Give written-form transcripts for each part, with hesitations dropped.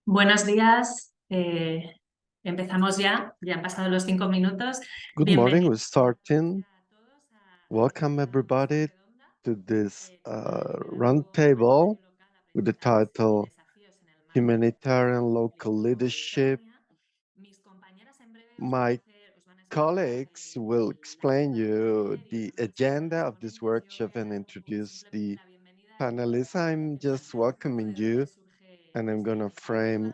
Buenos días. Empezamos ya han pasado los 5 minutos. Good morning, we're starting. Welcome everybody to this round table with the title Humanitarian Local Leadership. My colleagues will explain you the agenda of this workshop and introduce the panelists. I'm just welcoming you and I'm going to frame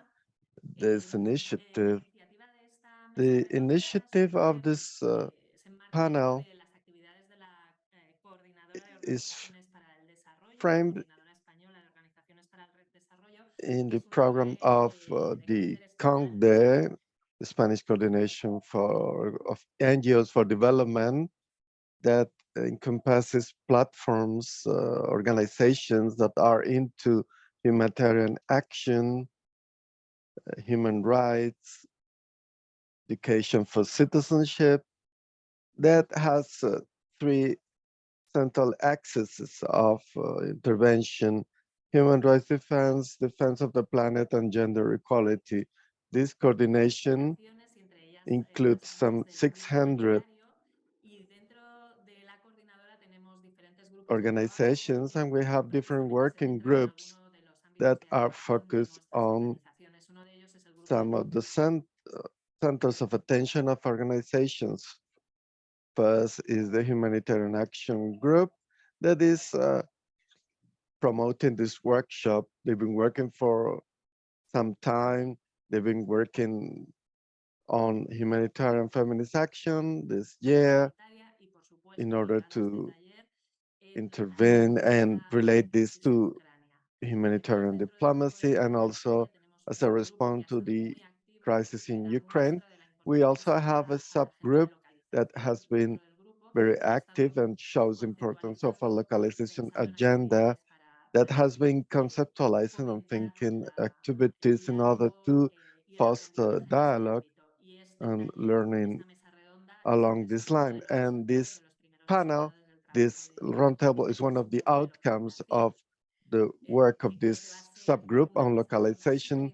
this initiative. The initiative of this panel is framed in the program of the CONCDE, the Spanish Coordination of NGOs for Development, that encompasses platforms, organizations that are into humanitarian action, human rights, education for citizenship, that has three central axes of intervention: human rights defense, defense of the planet, and gender equality. This coordination includes some 600 organizations, and we have different working groups that are focused on some of the centers of attention of organizations. First is the Humanitarian Action Group that is promoting this workshop. They've been working for some time. They've been working on humanitarian feminist action this year in order to intervene and relate this to humanitarian diplomacy and also as a response to the crisis in Ukraine. We also have a subgroup that has been very active and shows importance of a localization agenda that has been conceptualizing and thinking activities in order to foster dialogue and learning along this line. And this panel, this roundtable, is one of the outcomes of the work of this subgroup on localization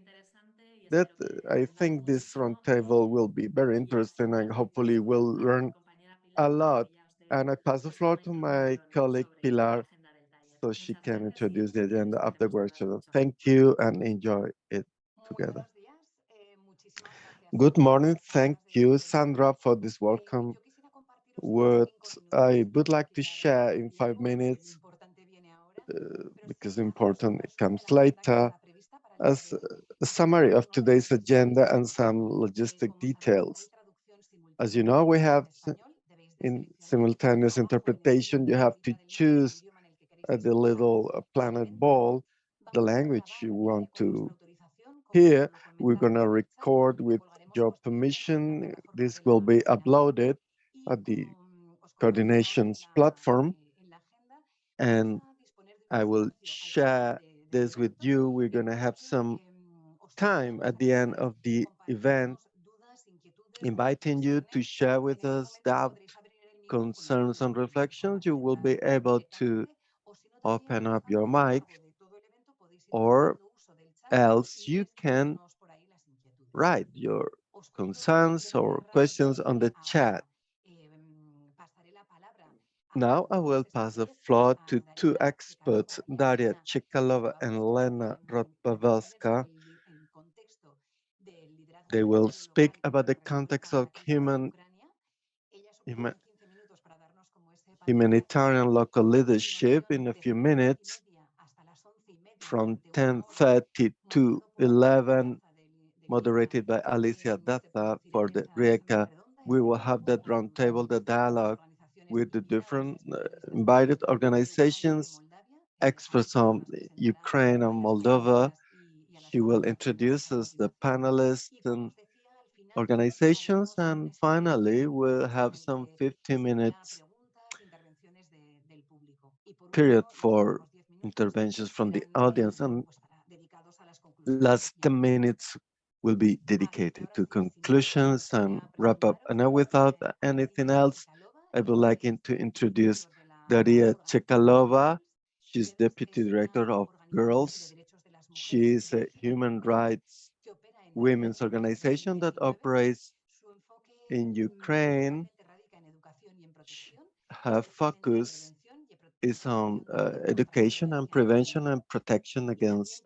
that I think this roundtable will be very interesting and hopefully we'll learn a lot. And I pass the floor to my colleague Pilar so she can introduce the agenda of the workshop. Thank you and enjoy it together. Good morning. Thank you, Sandra, for this welcome. What I would like to share in 5 minutes, because important it comes later, as a summary of today's agenda and some logistic details. As you know, we have in simultaneous interpretation, you have to choose the little planet ball, the language you want to hear. We're going to record with your permission. This will be uploaded at the coordinations platform, and I will share this with you. We're going to have some time at the end of the event inviting you to share with us doubt, concerns, and reflections. You will be able to open up your mic, or else you can write your concerns or questions on the chat. Now I will pass the floor to two experts, Daria Chikalova and Lena Rodpavelska. They will speak about the context of humanitarian local leadership in a few minutes. From 10:30 to 11, moderated by Alicia Daza for the IECAH, we will have that roundtable, the dialogue with the different invited organizations, experts from Ukraine and Moldova. She will introduce us the panelists and organizations, and finally we'll have some 15 minutes period for interventions from the audience, and last 10 minutes will be dedicated to conclusions and wrap up. And now, without anything else, I would like to introduce Daria Chekalova. She's Deputy Director of Girls She is a human rights women's organization that operates in Ukraine. Her focus is on education and prevention and protection against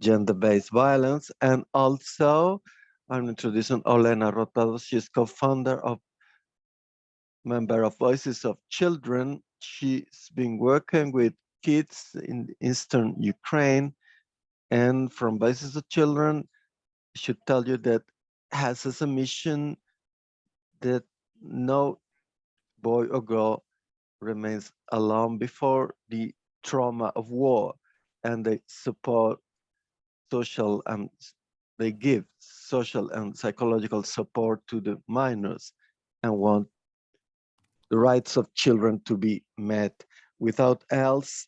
gender-based violence. And also, I'm introducing Olena Rotado. She's co-founder of member of Voices of Children. She's been working with kids in eastern Ukraine, and from Voices of Children, I should tell you that has as a mission that no boy or girl remains alone before the trauma of war, and they support social and they give social and psychological support to the minors and want the rights of children to be met. Without else,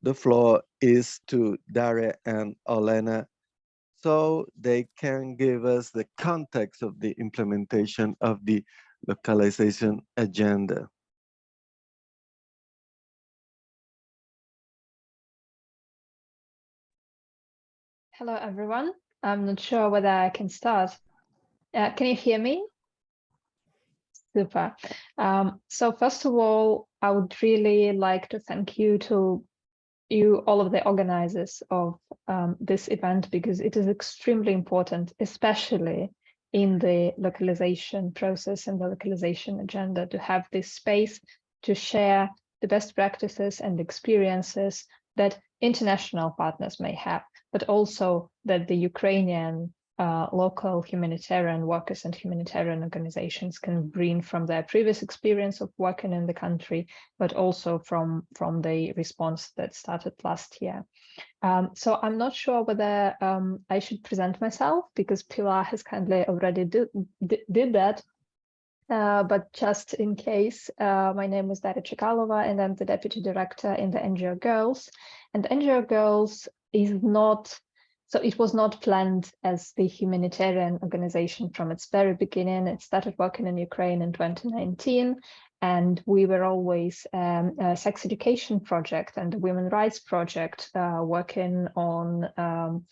the floor is to Daria and Olena so they can give us the context of the implementation of the localization agenda. Hello, everyone. I'm not sure whether I can start. Can you hear me? Super. So first of all, I would really like to thank you to all of the organizers of this event, because it is extremely important, especially in the localization process and the localization agenda, to have this space to share the best practices and experiences that international partners may have, but also that the Ukrainian local humanitarian workers and humanitarian organizations can bring from their previous experience of working in the country, but also from the response that started last year. So I'm not sure whether I should present myself, because Pilar has kindly already did that. But just in case, my name is Daria Chekalova, and I'm the deputy director in the NGO Girls. And NGO Girls is not, so it was not planned as the humanitarian organization from its very beginning. It started working in Ukraine in 2019, and we were always a sex education project and a women's rights project, working on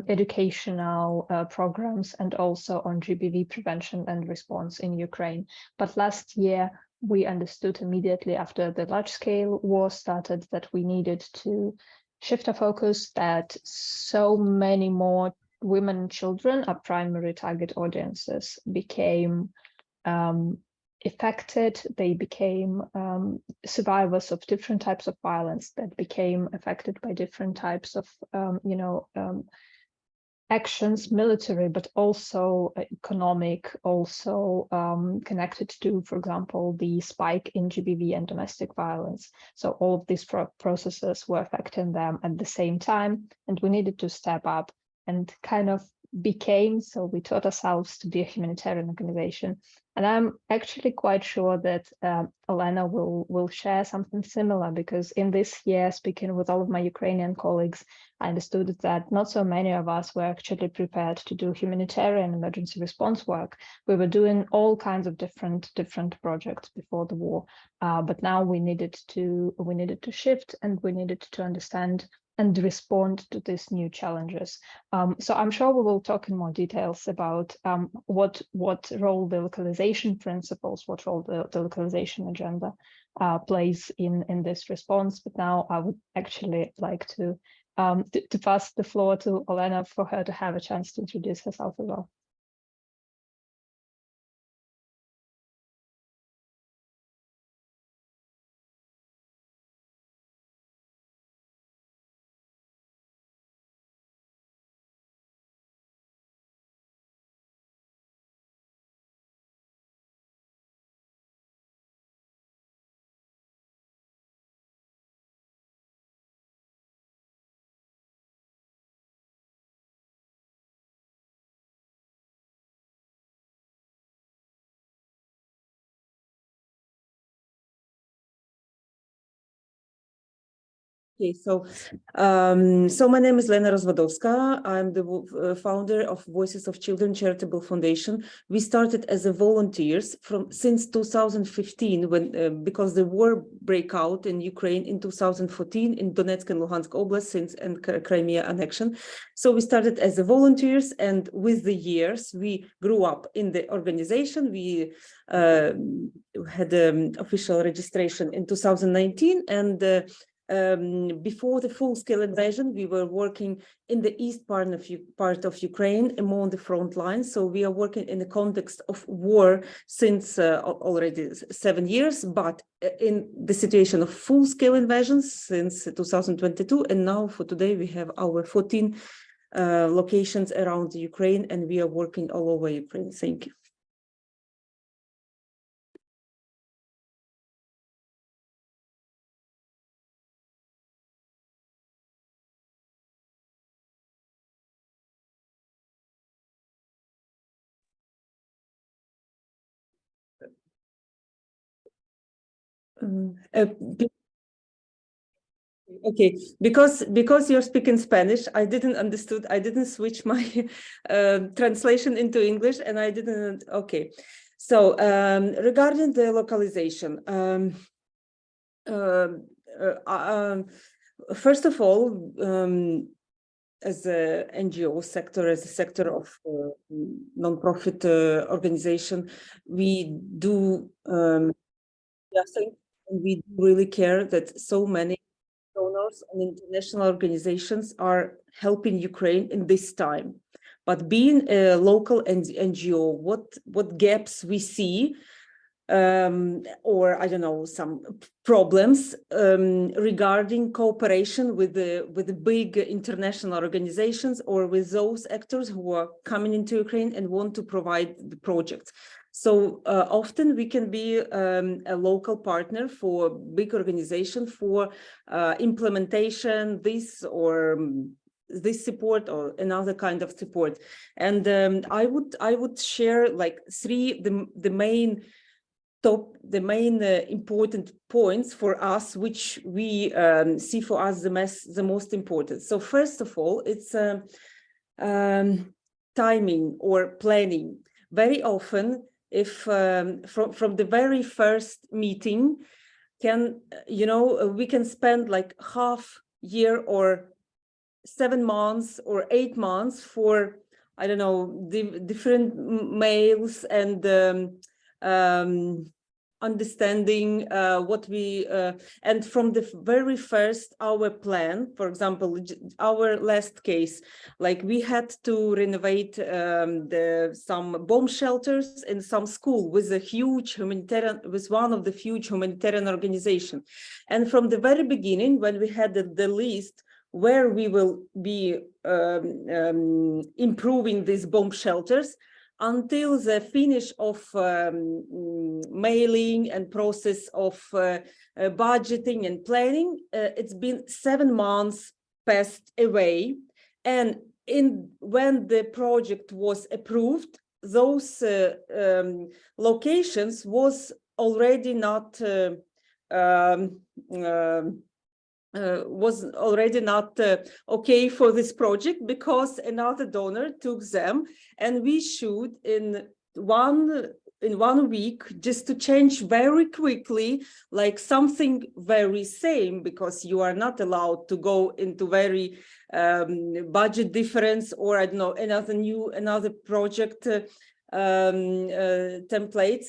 educational programs and also on GBV prevention and response in Ukraine. But last year, we understood immediately after the large-scale war started that we needed to shift our focus, that so many more women and children, our primary target audiences, became affected. They became survivors of different types of violence, that became affected by different types of actions, military, but also economic, also connected to, for example, the spike in GBV and domestic violence. So all of these processes were affecting them at the same time, and we needed to step up and kind of became, so we taught ourselves to be a humanitarian organization. And I'm actually quite sure that Olena will share something similar, because in this year, speaking with all of my Ukrainian colleagues, I understood that not so many of us were actually prepared to do humanitarian emergency response work. We were doing all kinds of different projects before the war, but now we needed to shift, and we needed to understand and respond to these new challenges. So I'm sure we will talk in more details about what role the localization principles, what role the localization agenda plays in this response. But now I would actually like to pass the floor to Olena for her to have a chance to introduce herself as well. Okay, so my name is Lena Rozwadowska. I'm the founder of Voices of Children Charitable Foundation. We started as a volunteers since 2015, when because the war broke out in Ukraine in 2014 in Donetsk and Luhansk Oblast and Crimea annexion. So we started as a volunteers, and with the years we grew up in the organization. We had official registration in 2019, and before the full-scale invasion, we were working in the east part of Ukraine, among the front lines. So we are working in the context of war since already 7 years, but in the situation of full-scale invasions since 2022. And now for today, we have our 14 locations around Ukraine, and we are working all over Ukraine. Thank you. Okay, because you're speaking Spanish, I didn't switch my translation into English, and I didn't. Okay, so regarding the localization, first of all, as a NGO sector, as a sector of non-profit organization, we do nothing, and we really care that so many donors and international organizations are helping Ukraine in this time. But being a local NGO, what gaps we see, or I don't know, some problems regarding cooperation with the big international organizations or with those actors who are coming into Ukraine and want to provide the projects. So often we can be a local partner for big organization for implementation, this support or another kind of support. And I would share like the main important points for us, which we see for us the most important. So first of all, it's timing or planning. Very often, if from the very first meeting, we can spend like half year or 7 months or 8 months for, I don't know, different mails and understanding what we and from the very first our plan, for example, our last case, like we had to renovate some bomb shelters in some school with one of the huge humanitarian organization. And from the very beginning, when we had the list where we will be improving these bomb shelters, until the finish of mailing and process of budgeting and planning, it's been 7 months passed away. And when the project was approved, those locations was already not okay for this project, because another donor took them, and we should in one week just to change very quickly, like something very same, because you are not allowed to go into very budget difference or I don't know another project templates.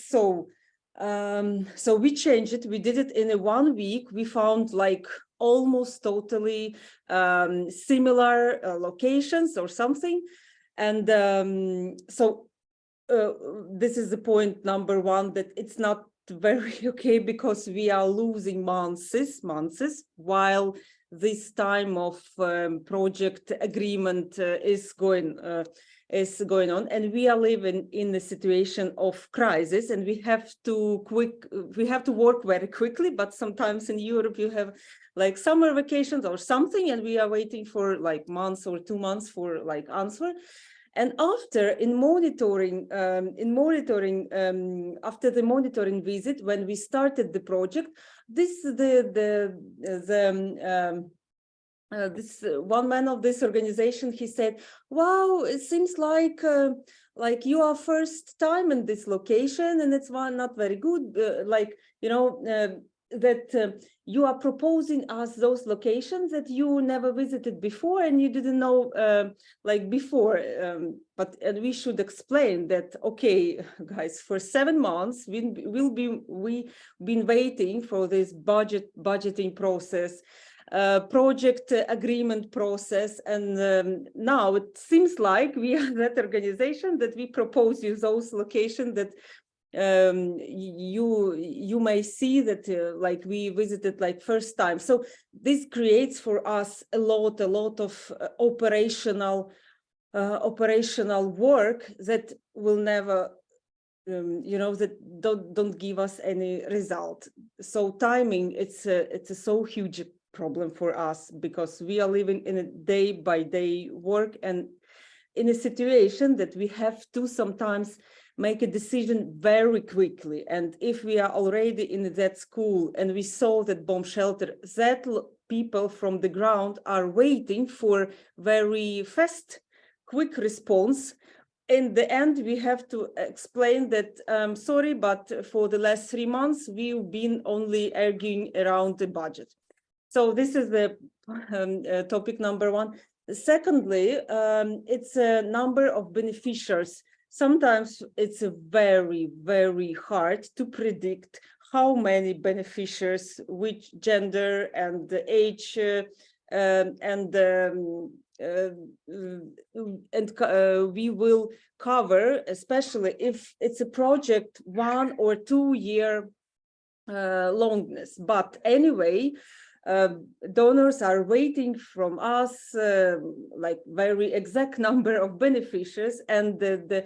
So we changed it. We did it in 1 week. We found like almost totally similar locations or something. And this is the point number one, that it's not very okay, because we are losing months while this time of project agreement is going on, and we are living in a situation of crisis, and we have to work very quickly. But sometimes in Europe you have like summer vacations or something, and we are waiting for like months or 2 months for like answer. And after after the monitoring visit, when we started the project, this the this one man of this organization, he said, wow, it seems like you are first time in this location, and it's not very good, that you are proposing us those locations that you never visited before and you didn't know before, but we should explain that, okay, guys, for 7 months we've been waiting for this budgeting process, project agreement process, and now it seems like we are that organization that we propose you those locations that you may see that we visited first time. So this creates for us a lot of operational work that will never that don't give us any result. So timing, it's a so huge problem for us, because we are living in a day-by-day work and in a situation that we have to sometimes make a decision very quickly. And if we are already in that school and we saw that bomb shelter, that people from the ground are waiting for very fast, quick response. In the end, we have to explain that, sorry, but for the last 3 months, we've been only arguing around the budget. So this is the topic number one. Secondly, it's a number of beneficiaries. Sometimes it's very, very hard to predict how many beneficiaries, which gender and the age, we will cover, especially if it's a project 1 or 2 year longness. But anyway, donors are waiting from us very exact number of beneficiaries, and the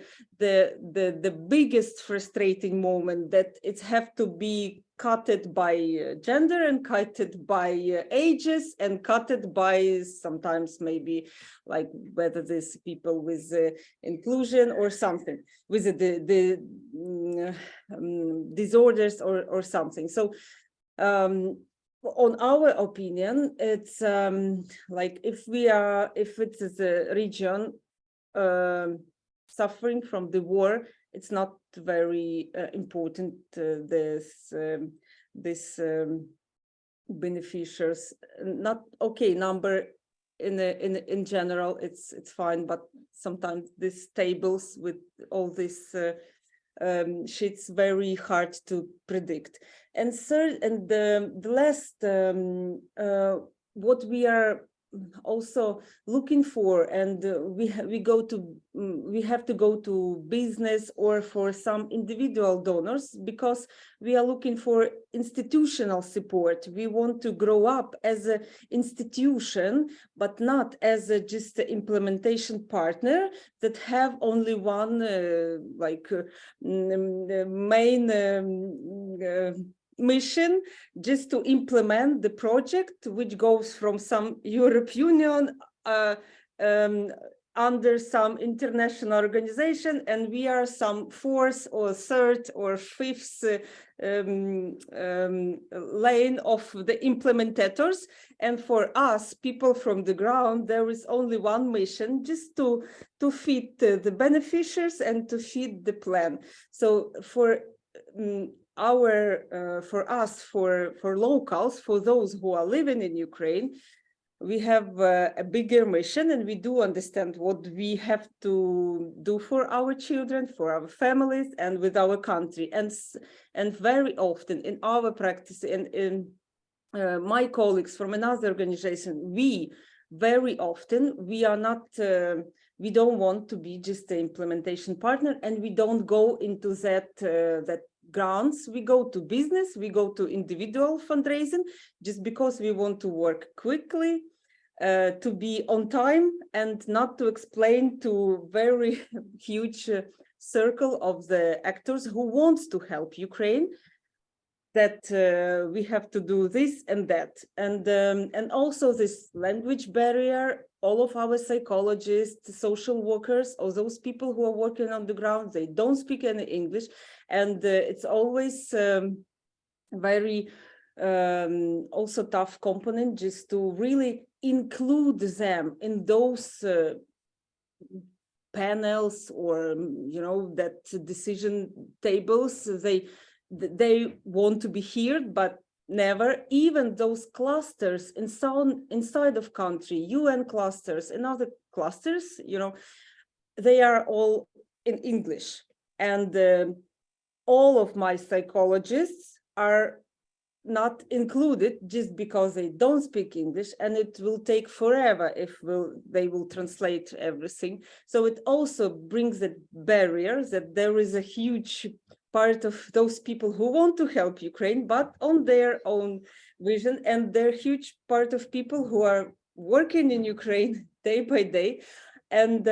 biggest frustrating moment that it have to be cutted by gender and cutted by ages and cutted by sometimes maybe whether this people with inclusion or something with the disorders or something. So on our opinion, it's if it is a region suffering from the war, it's not very important. This beneficiaries, not okay number in general, it's fine, but sometimes these tables with all these sheets very hard to predict. And third, and the last, what we are also looking for, and we have to go to business or for some individual donors, because we are looking for institutional support. We want to grow up as an institution, but not as just an implementation partner that have only one main mission, just to implement the project, which goes from some European Union under some international organization, and we are some 4th or 3rd or 5th lane of the implementators. And for us, people from the ground, there is only one mission, just to feed the beneficiaries and to feed the plan. So for for locals, for those who are living in Ukraine, we have a bigger mission, and we do understand what we have to do for our children, for our families, and with our country. And very often in our practice, in my colleagues from another organization, we are not, we don't want to be just the implementation partner, and we don't go into that grants. We go to business, we go to individual fundraising, just because we want to work quickly, to be on time, and not to explain to very huge circle of the actors who wants to help Ukraine that we have to do this and that. And also this language barrier. All of our psychologists, social workers, or those people who are working on the ground, they don't speak any English, and it's always very also tough component just to really include them in those panels or that decision tables. They want to be heard, but never. Even those clusters inside of country, UN clusters and other clusters, they are all in English, and all of my psychologists are not included just because they don't speak English, and it will take forever if they will translate everything. So it also brings a barrier that there is a huge part of those people who want to help Ukraine, but on their own vision, and they're huge part of people who are working in Ukraine day by day. And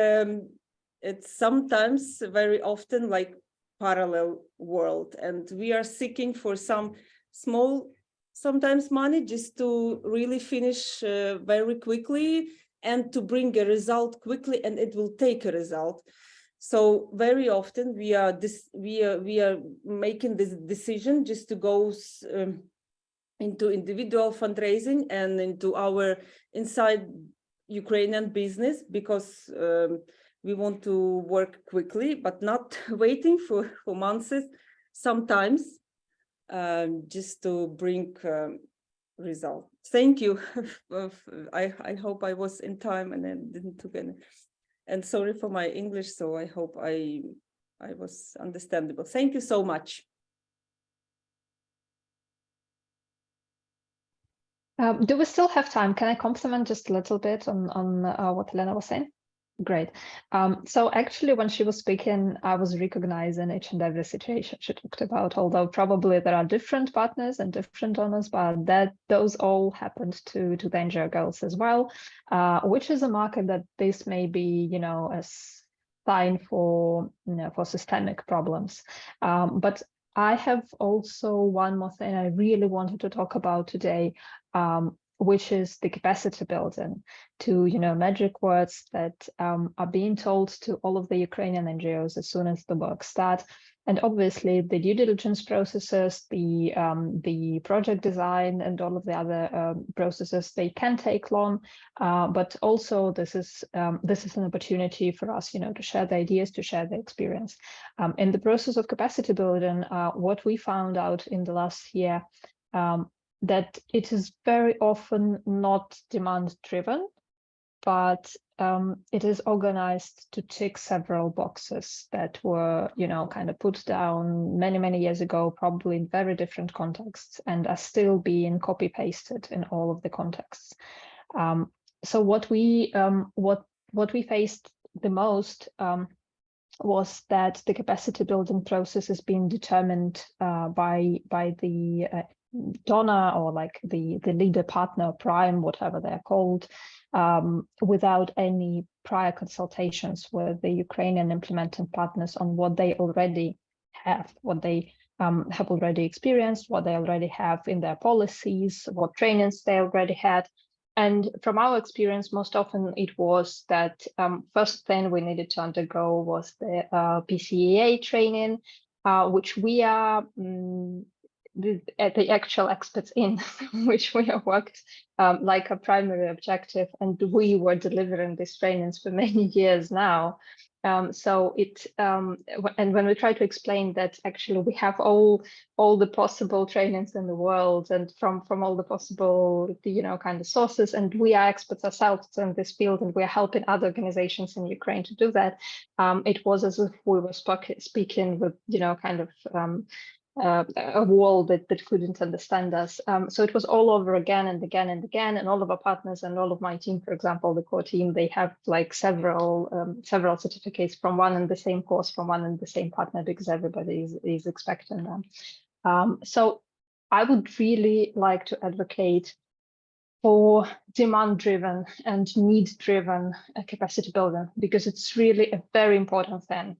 it's sometimes very often like parallel world, and we are seeking for some small, sometimes money, just to really finish very quickly and to bring a result quickly, and it will take a result. So very often we are making this decision just to go into individual fundraising and into our inside Ukrainian business, because we want to work quickly, but not waiting for months sometimes, just to bring result. Thank you. I hope I was in time and then didn't took any. And sorry for my English, so I hope I was understandable. Thank you so much. Do we still have time? Can I comment just a little bit on what Elena was saying? Great. So actually, when she was speaking, I was recognizing each and every situation she talked about, although probably there are different partners and different donors, but those all happened to the NGO girls as well, which is a marker that this may be, a sign for, for systemic problems. But I have also one more thing I really wanted to talk about today, which is the capacity building, to magic words that are being told to all of the Ukrainian NGOs as soon as the work starts. And obviously the due diligence processes, the project design and all of the other processes, they can take long, but also this is an opportunity for us, to share the ideas, to share the experience. In the process of capacity building, what we found out in the last year, that it is very often not demand driven, but it is organized to tick several boxes that were, kind of put down many years ago, probably in very different contexts, and are still being copy pasted in all of the contexts. So what we faced the most was that the capacity building process is being determined by the donor, or like the leader, partner, prime, whatever they're called, without any prior consultations with the Ukrainian implementing partners on what they already have, what they have already experienced, what they already have in their policies, what trainings they already had. And from our experience, most often it was that first thing we needed to undergo was the PCEA training, which we are the actual experts in, which we have worked like a primary objective, and we were delivering these trainings for many years now. So it and when we try to explain that actually we have all the possible trainings in the world, and from all the possible kind of sources, and we are experts ourselves in this field, and we are helping other organizations in Ukraine to do that, it was as if we were speaking with kind of a wall that couldn't understand us. So it was all over again and again and again, and all of our partners and all of my team, for example, the core team, they have like several certificates from one and the same course, from one and the same partner, because everybody is expecting them. So I would really like to advocate for demand-driven and need-driven capacity building, because it's really a very important thing.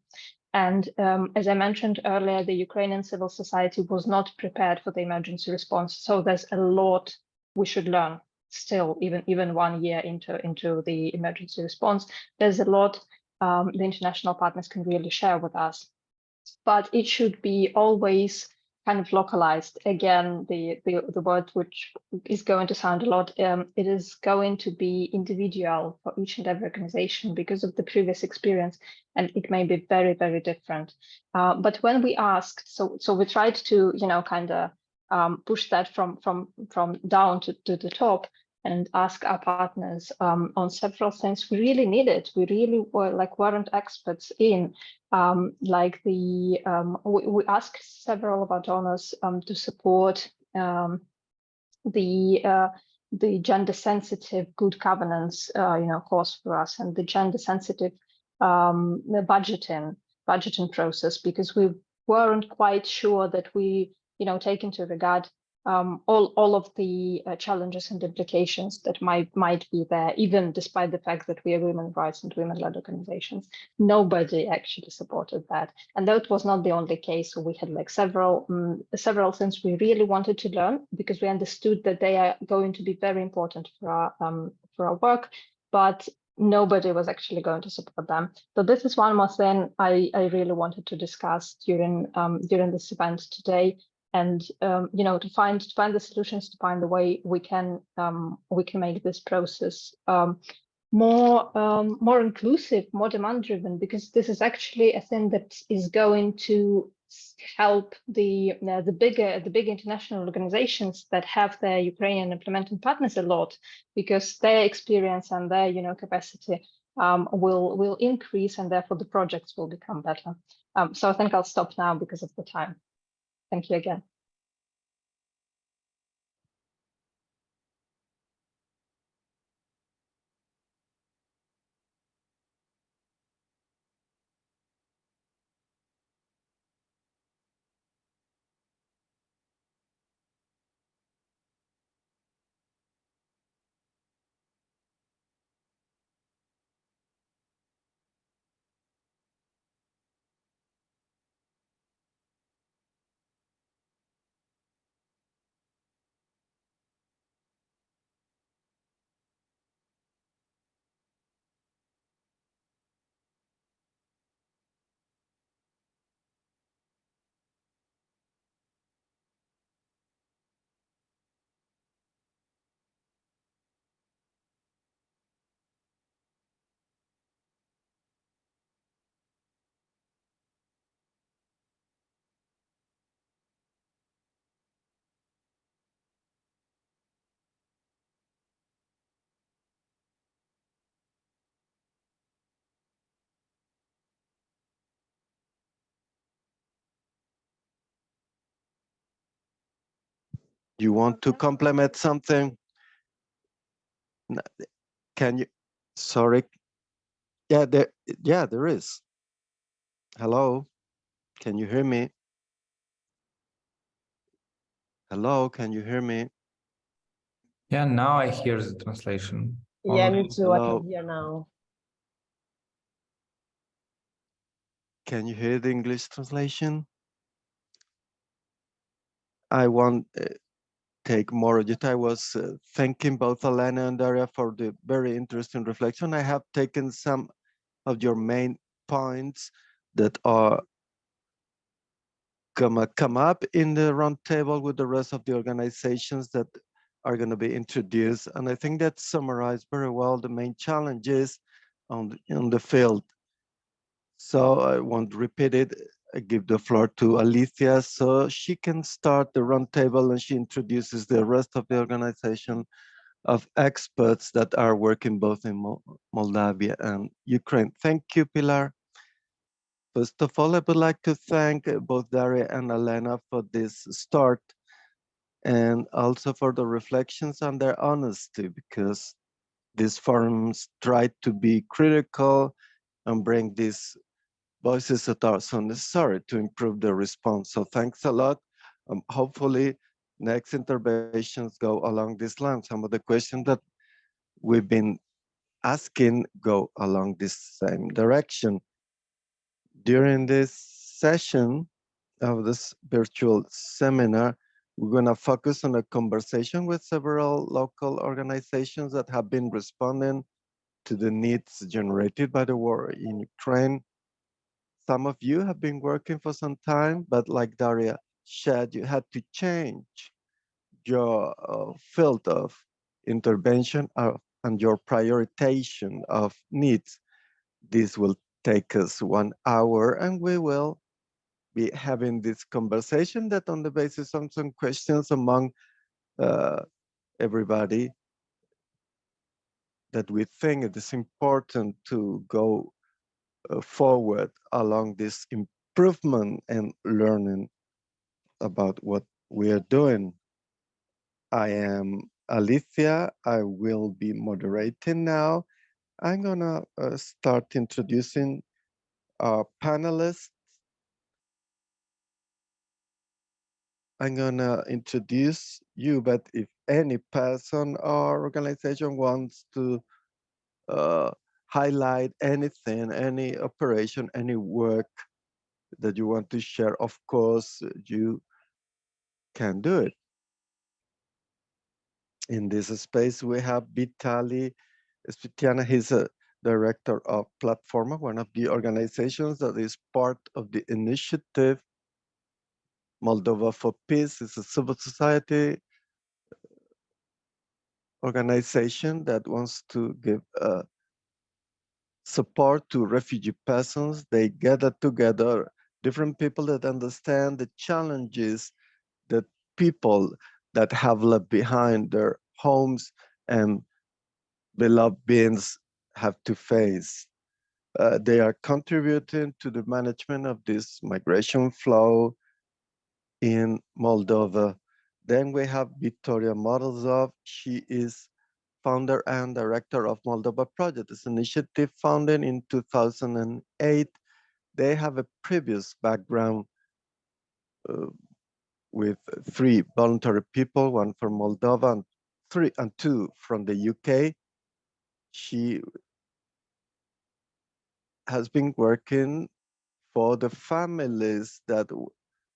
And as I mentioned earlier, the Ukrainian civil society was not prepared for the emergency response. So there's a lot we should learn still, even 1 year into the emergency response. There's a lot the international partners can really share with us. But it should be always kind of localized. Again, the word which is going to sound a lot, it is going to be individual for each and every organization because of the previous experience, and it may be very, very different. But when we asked, so we tried to, kind of push that from down to the top and ask our partners on several things we really needed. We really weren't experts in. We asked several of our donors to support the gender sensitive good governance course for us, and the gender sensitive the budgeting process, because we weren't quite sure that we take into regard all of the challenges and implications that might be there, even despite the fact that we are women's rights and women-led organizations. Nobody actually supported that, and that was not the only case. So we had several things we really wanted to learn, because we understood that they are going to be very important for our work, but nobody was actually going to support them. So this is one more thing I really wanted to discuss during this event today. And to find the solutions, to find the way we can make this process more inclusive, more demand driven, because this is actually a thing that is going to help the big international organizations that have their Ukrainian implementing partners a lot, because their experience and their capacity will increase, and therefore the projects will become better. So I think I'll stop now because of the time. Thank you again. You want to complement something? Can you? Sorry. Yeah, there is. Hello, can you hear me? Hello, can you hear me? Yeah, now I hear the translation. Yeah, me too. Hello. I can hear now. Can you hear the English translation? I want take more of it. I was thanking both Elena and Daria for the very interesting reflection. I have taken some of your main points that are gonna come up in the roundtable with the rest of the organizations that are going to be introduced. And I think that summarized very well the main challenges on the field. So I won't repeat it. I give the floor to Alicia so she can start the roundtable, and she introduces the rest of the organization of experts that are working both in Moldavia and Ukraine. Thank you, Pilar. First of all, I would like to thank both Daria and Elena for this start, and also for the reflections and their honesty, because these forums try to be critical and bring these voices that are so necessary to improve the response. So thanks a lot. Hopefully next interventions go along this line. Some of the questions that we've been asking go along this same direction. During this session of this virtual seminar, we're going to focus on a conversation with several local organizations that have been responding to the needs generated by the war in Ukraine. Some of you have been working for some time, but like Daria shed, you had to change your field of intervention and your prioritization of needs. This will take us 1 hour, and we will be having this conversation that on the basis of some questions among everybody that we think it is important to go forward along this improvement and learning about what we are doing. I am Alicia. I will be moderating now. I'm gonna start introducing our panelists. I'm gonna introduce you, but if any person or organization wants to highlight anything, any operation, any work that you want to share, of course, you can do it. In this space, we have Vitali Spitiana. He's a director of Platforma, one of the organizations that is part of the initiative Moldova for Peace. It's a civil society organization that wants to give support to refugee persons. They gather together different people that understand the challenges that people that have left behind their homes and beloved beings have to face. They are contributing to the management of this migration flow in Moldova. Then we have Victoria Morozov. She is founder and director of Moldova Project. This initiative founded in 2008. They have a previous background with 3 voluntary people, 1 from Moldova and 2 from the UK. She has been working for the families that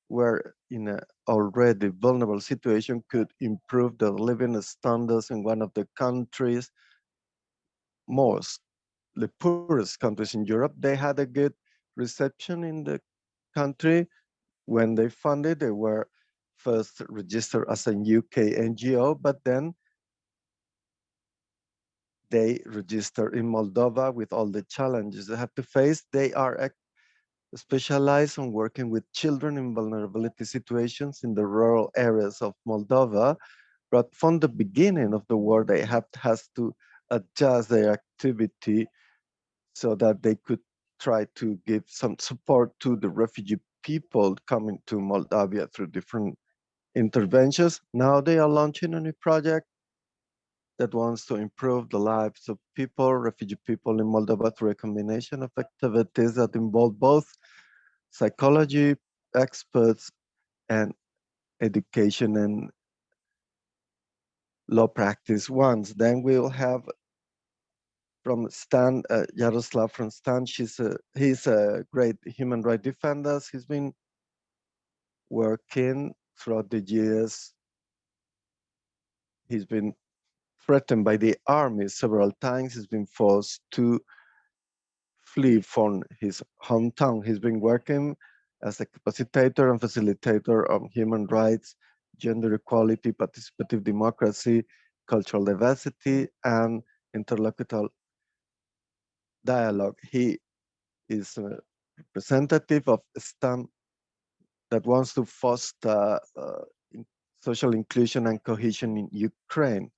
were in an already vulnerable situation, could improve the living standards in one of the countries, the poorest countries in Europe. They had a good reception in the country. When they funded, they were first registered as a UK NGO, but then they registered in Moldova with all the challenges they have to face. They are specialized on working with children in vulnerability situations in the rural areas of Moldova. But from the beginning of the war, they has to adjust their activity so that they could try to give some support to the refugee people coming to Moldavia through different interventions. Now they are launching a new project that wants to improve the lives of people, refugee people in Moldova, through a combination of activities that involve both psychology experts and education and law practice ones. Then we'll have from Stan, Yaroslav from Stan. He's a great human rights defender. He's been working throughout the years. He's been threatened by the army several times. He's been forced to flee from his hometown. He's been working as a capacitator and facilitator of human rights, gender equality, participative democracy, cultural diversity, and interlocutor dialogue. He is a representative of STEM that wants to foster social inclusion and cohesion in Ukraine.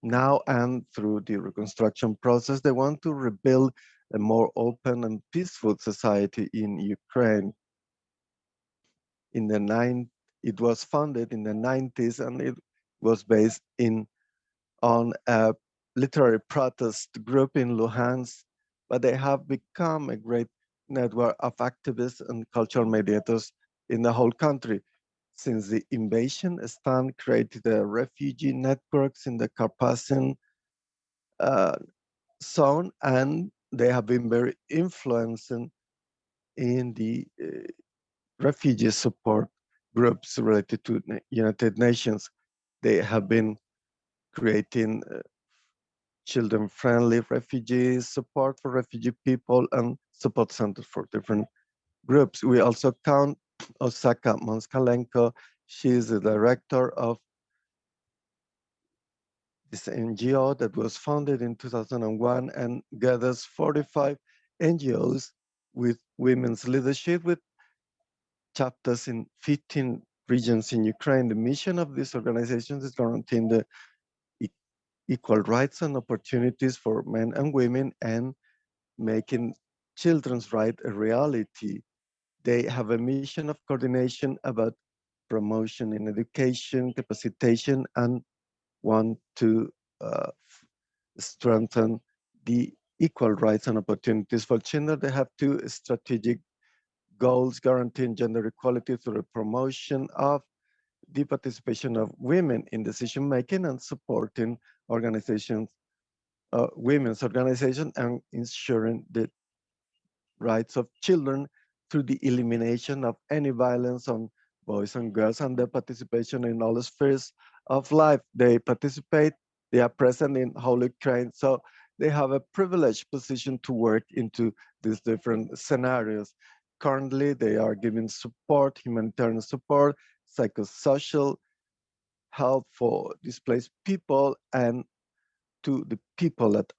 Now and through the reconstruction process, they want to rebuild a more open and peaceful society in Ukraine. It was founded in the 90s, and it was based on a literary protest group in Luhansk, but they have become a great network of activists and cultural mediators in the whole country. Since the invasion, Stan created refugee networks in the Carpathian zone, and they have been very influential in the refugee support groups related to the United Nations. They have been creating children-friendly refugees, support for refugee people, and support centers for different groups. We also count Osaka Monskalenko. She is the director of this NGO that was founded in 2001 and gathers 45 NGOs with women's leadership with chapters in 15 regions in Ukraine. The mission of these organizations is guaranteeing the equal rights and opportunities for men and women and making children's rights a reality. They have a mission of coordination about promotion in education, capacitation, and want to strengthen the equal rights and opportunities for children. They have two strategic goals: guaranteeing gender equality through the promotion of the participation of women in decision-making and supporting organizations, women's organizations, and ensuring the rights of children through the elimination of any violence on boys and girls and their participation in all spheres of life. They participate, they are present in whole Ukraine, so they have a privileged position to work into these different scenarios. Currently, they are giving support, humanitarian support, psychosocial help for displaced people and to the people that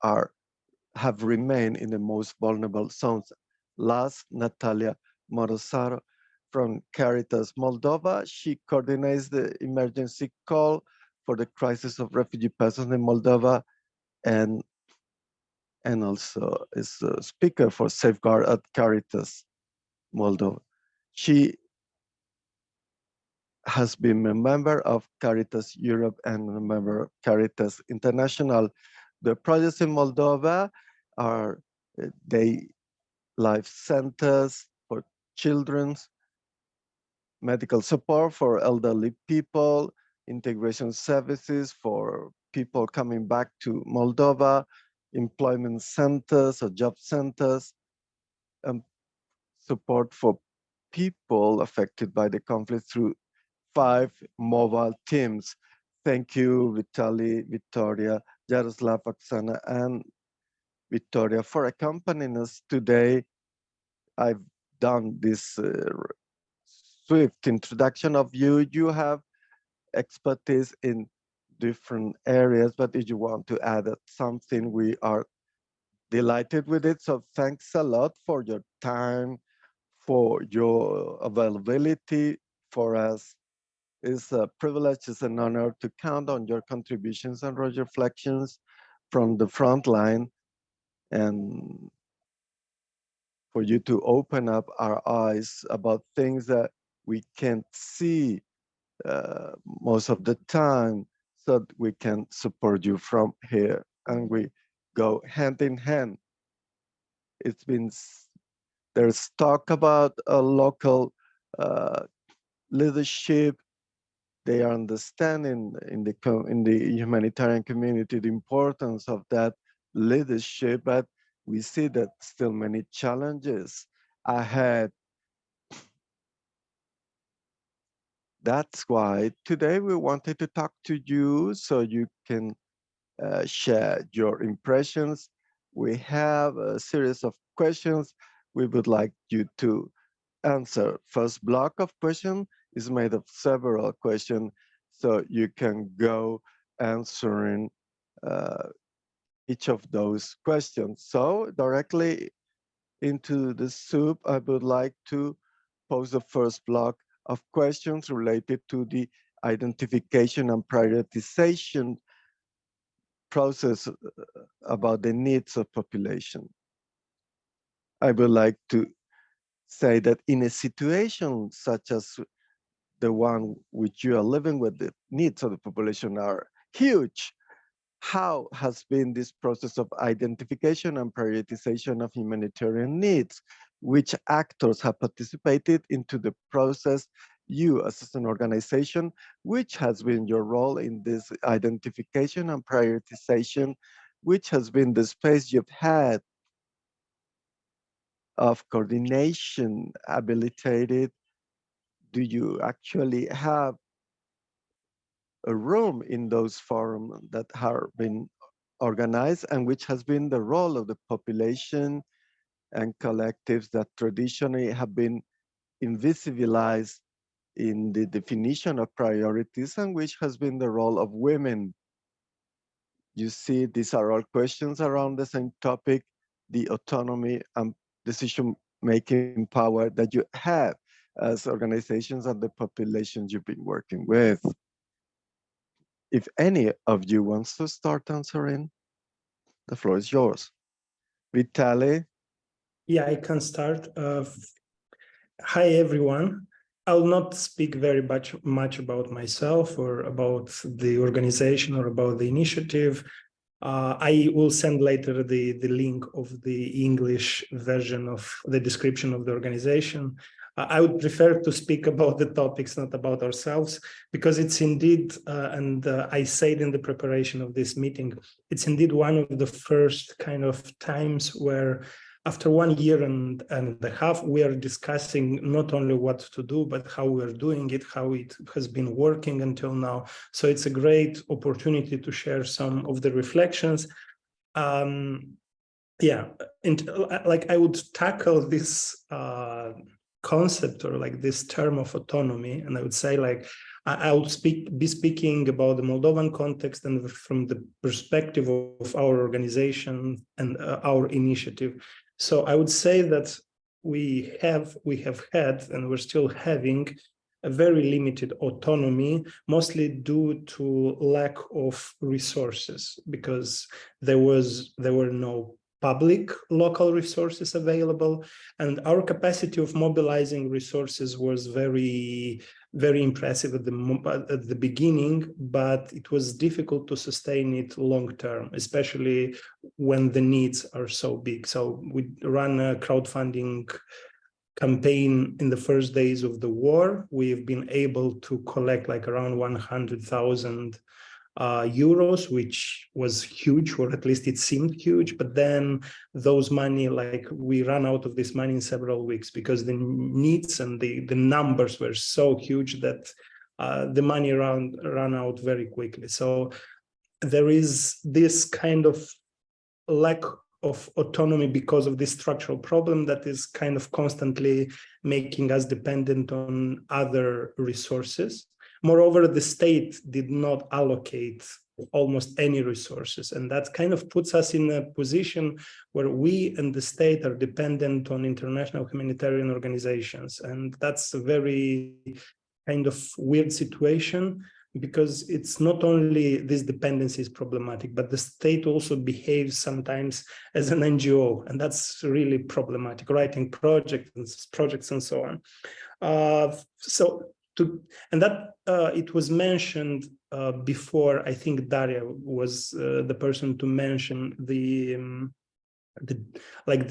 have remained in the most vulnerable zones. Last, Natalia Morosaro from Caritas Moldova. She coordinates the emergency call for the crisis of refugee persons in Moldova and also is a speaker for Safeguard at Caritas Moldova. She has been a member of Caritas Europe and a member of Caritas International. The projects in Moldova are day life centers for children, medical support for elderly people, integration services for people coming back to Moldova, employment centers or job centers, and support for people affected by the conflict through 5 mobile teams. Thank you, Vitaly, Victoria, Jaroslav, Oksana, and Victoria for accompanying us today. I've done this swift introduction of you. You have expertise in different areas, but if you want to add something, we are delighted with it. So thanks a lot for your time, for your availability for us. It's a privilege, it's an honor to count on your contributions and reflections from the front line and for you to open up our eyes about things that we can't see most of the time so that we can support you from here. And we go hand in hand. It's been, there's talk about a local leadership. They are understanding in the humanitarian community the importance of that leadership, but we see that still many challenges ahead. That's why today we wanted to talk to you so you can share your impressions. We have a series of questions we would like you to answer. First block of questions is made of several questions, so you can go answering each of those questions. So directly into the soup, I would like to pose the first block of questions related to the identification and prioritization process about the needs of population. I would like to say that in a situation such as the one which you are living with, the needs of the population are huge. How has been this process of identification and prioritization of humanitarian needs? Which actors have participated into the process? You as an organization, which has been your role in this identification and prioritization? Which has been the space you've had of coordination habilitated? Do you actually have a room in those forums that have been organized, and which has been the role of the population and collectives that traditionally have been invisibilized in the definition of priorities, and which has been the role of women. You see, these are all questions around the same topic, the autonomy and decision-making power that you have as organizations and the populations you've been working with. If any of you wants to start answering, the floor is yours. Vitaly? Yeah, I can start. Hi, everyone. I'll not speak very much about myself or about the organization or about the initiative. I will send later the link of the English version of the description of the organization. I would prefer to speak about the topics, not about ourselves, because it's indeed, and I said in the preparation of this meeting, it's indeed one of the first kind of times where after 1 year and a half, we are discussing not only what to do, but how we are doing it, how it has been working until now. So it's a great opportunity to share some of the reflections. Yeah, and like I would tackle this concept or like this term of autonomy, and I would say like I would be speaking about the Moldovan context and from the perspective of our organization and our initiative. So I would say that we have had and we're still having a very limited autonomy, mostly due to lack of resources, because there were no public local resources available, and our capacity of mobilizing resources was very impressive at the beginning, but it was difficult to sustain it long term, especially when the needs are so big. So we ran a crowdfunding campaign in the first days of the war. We've been able to collect like around 100,000 euros, which was huge, or at least it seemed huge. But then those money, like we ran out of this money in several weeks because the needs and the numbers were so huge that the money ran out very quickly. So there is this kind of lack of autonomy because of this structural problem that is kind of constantly making us dependent on other resources. Moreover, the state did not allocate almost any resources, and that kind of puts us in a position where we and the state are dependent on international humanitarian organizations. And that's a very kind of weird situation, because it's not only this dependency is problematic, but the state also behaves sometimes as an NGO, and that's really problematic, writing projects and so on. It was mentioned before. I think Daria was the person to mention the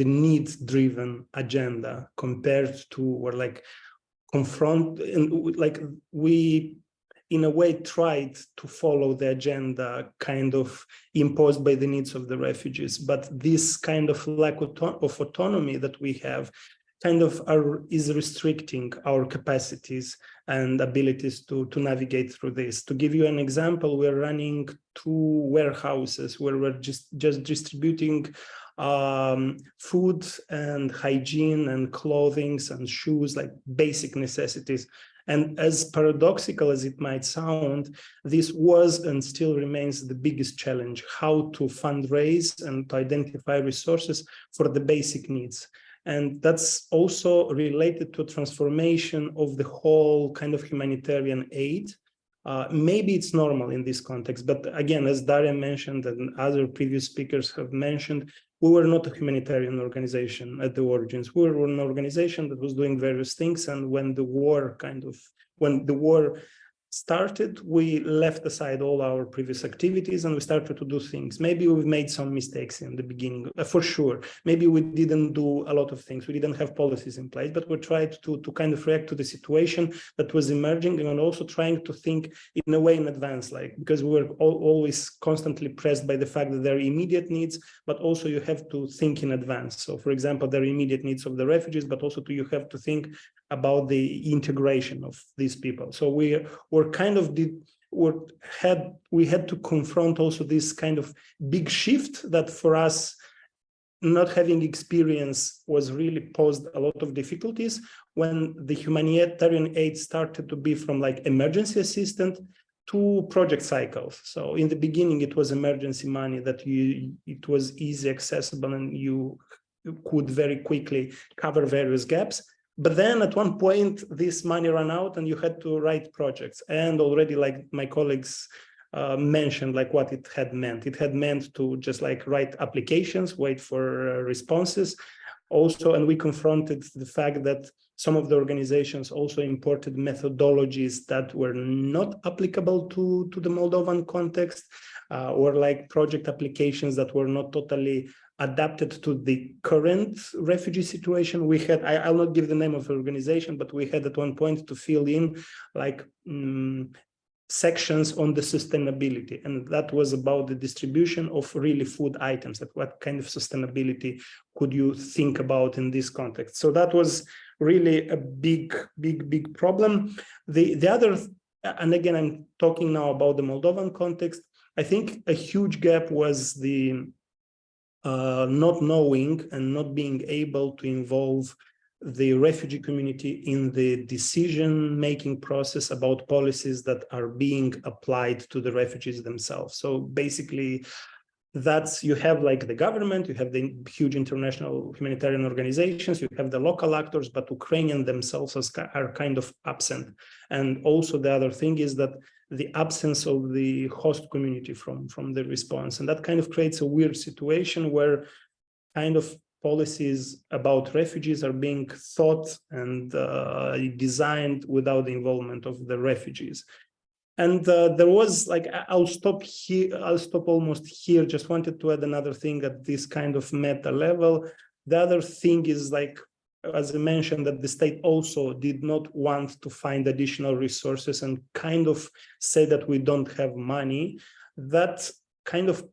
needs-driven agenda compared to, or like confront, and like we in a way tried to follow the agenda kind of imposed by the needs of the refugees, but this kind of lack of autonomy that we have kind of is restricting our capacities and abilities to navigate through this. To give you an example, we're running 2 warehouses where we're just distributing food and hygiene and clothing and shoes, like basic necessities. And as paradoxical as it might sound, this was and still remains the biggest challenge: how to fundraise and to identify resources for the basic needs. And that's also related to transformation of the whole kind of humanitarian aid. Maybe it's normal in this context, but again, as Daria mentioned and other previous speakers have mentioned, we were not a humanitarian organization at the origins. We were an organization that was doing various things, and when the war started, we left aside all our previous activities and we started to do things. Maybe we've made some mistakes in the beginning, for sure. Maybe we didn't do a lot of things. We didn't have policies in place, but we tried to kind of react to the situation that was emerging, and also trying to think in a way in advance, like, because we were always constantly pressed by the fact that there are immediate needs, but also you have to think in advance. So for example, there are immediate needs of the refugees, but also you have to think about the integration of these people. So we had to confront also this kind of big shift that for us, not having experience, was really posed a lot of difficulties. when the humanitarian aid started to be from like emergency assistance to project cycles. So in the beginning, it was emergency money that it was easy accessible and you could very quickly cover various gaps. But then at one point, this money ran out and you had to write projects. And already, like my colleagues mentioned, like what it had meant. It had meant to just like write applications, wait for responses. Also, and we confronted the fact that some of the organizations also imported methodologies that were not applicable to the Moldovan context, or like project applications that were not totally adapted to the current refugee situation. We had, I'll not give the name of the organization, but we had at one point to fill in like sections on the sustainability, and that was about the distribution of really food items. Like what kind of sustainability could you think about in this context? So that was really a big problem. The other, and again, I'm talking now about the Moldovan context, I think a huge gap was the not knowing and not being able to involve the refugee community in the decision-making process about policies that are being applied to the refugees themselves. So basically, that's, you have like the government, you have the huge international humanitarian organizations, you have the local actors, but Ukrainians themselves are kind of absent. And also the other thing is that the absence of the host community from the response. And that kind of creates a weird situation where kind of policies about refugees are being thought and designed without the involvement of the refugees. And there was like, I'll stop here, I'll stop almost here, just wanted to add another thing at this kind of meta level. The other thing is like, as I mentioned, that the state also did not want to find additional resources and kind of say that we don't have money. That kind of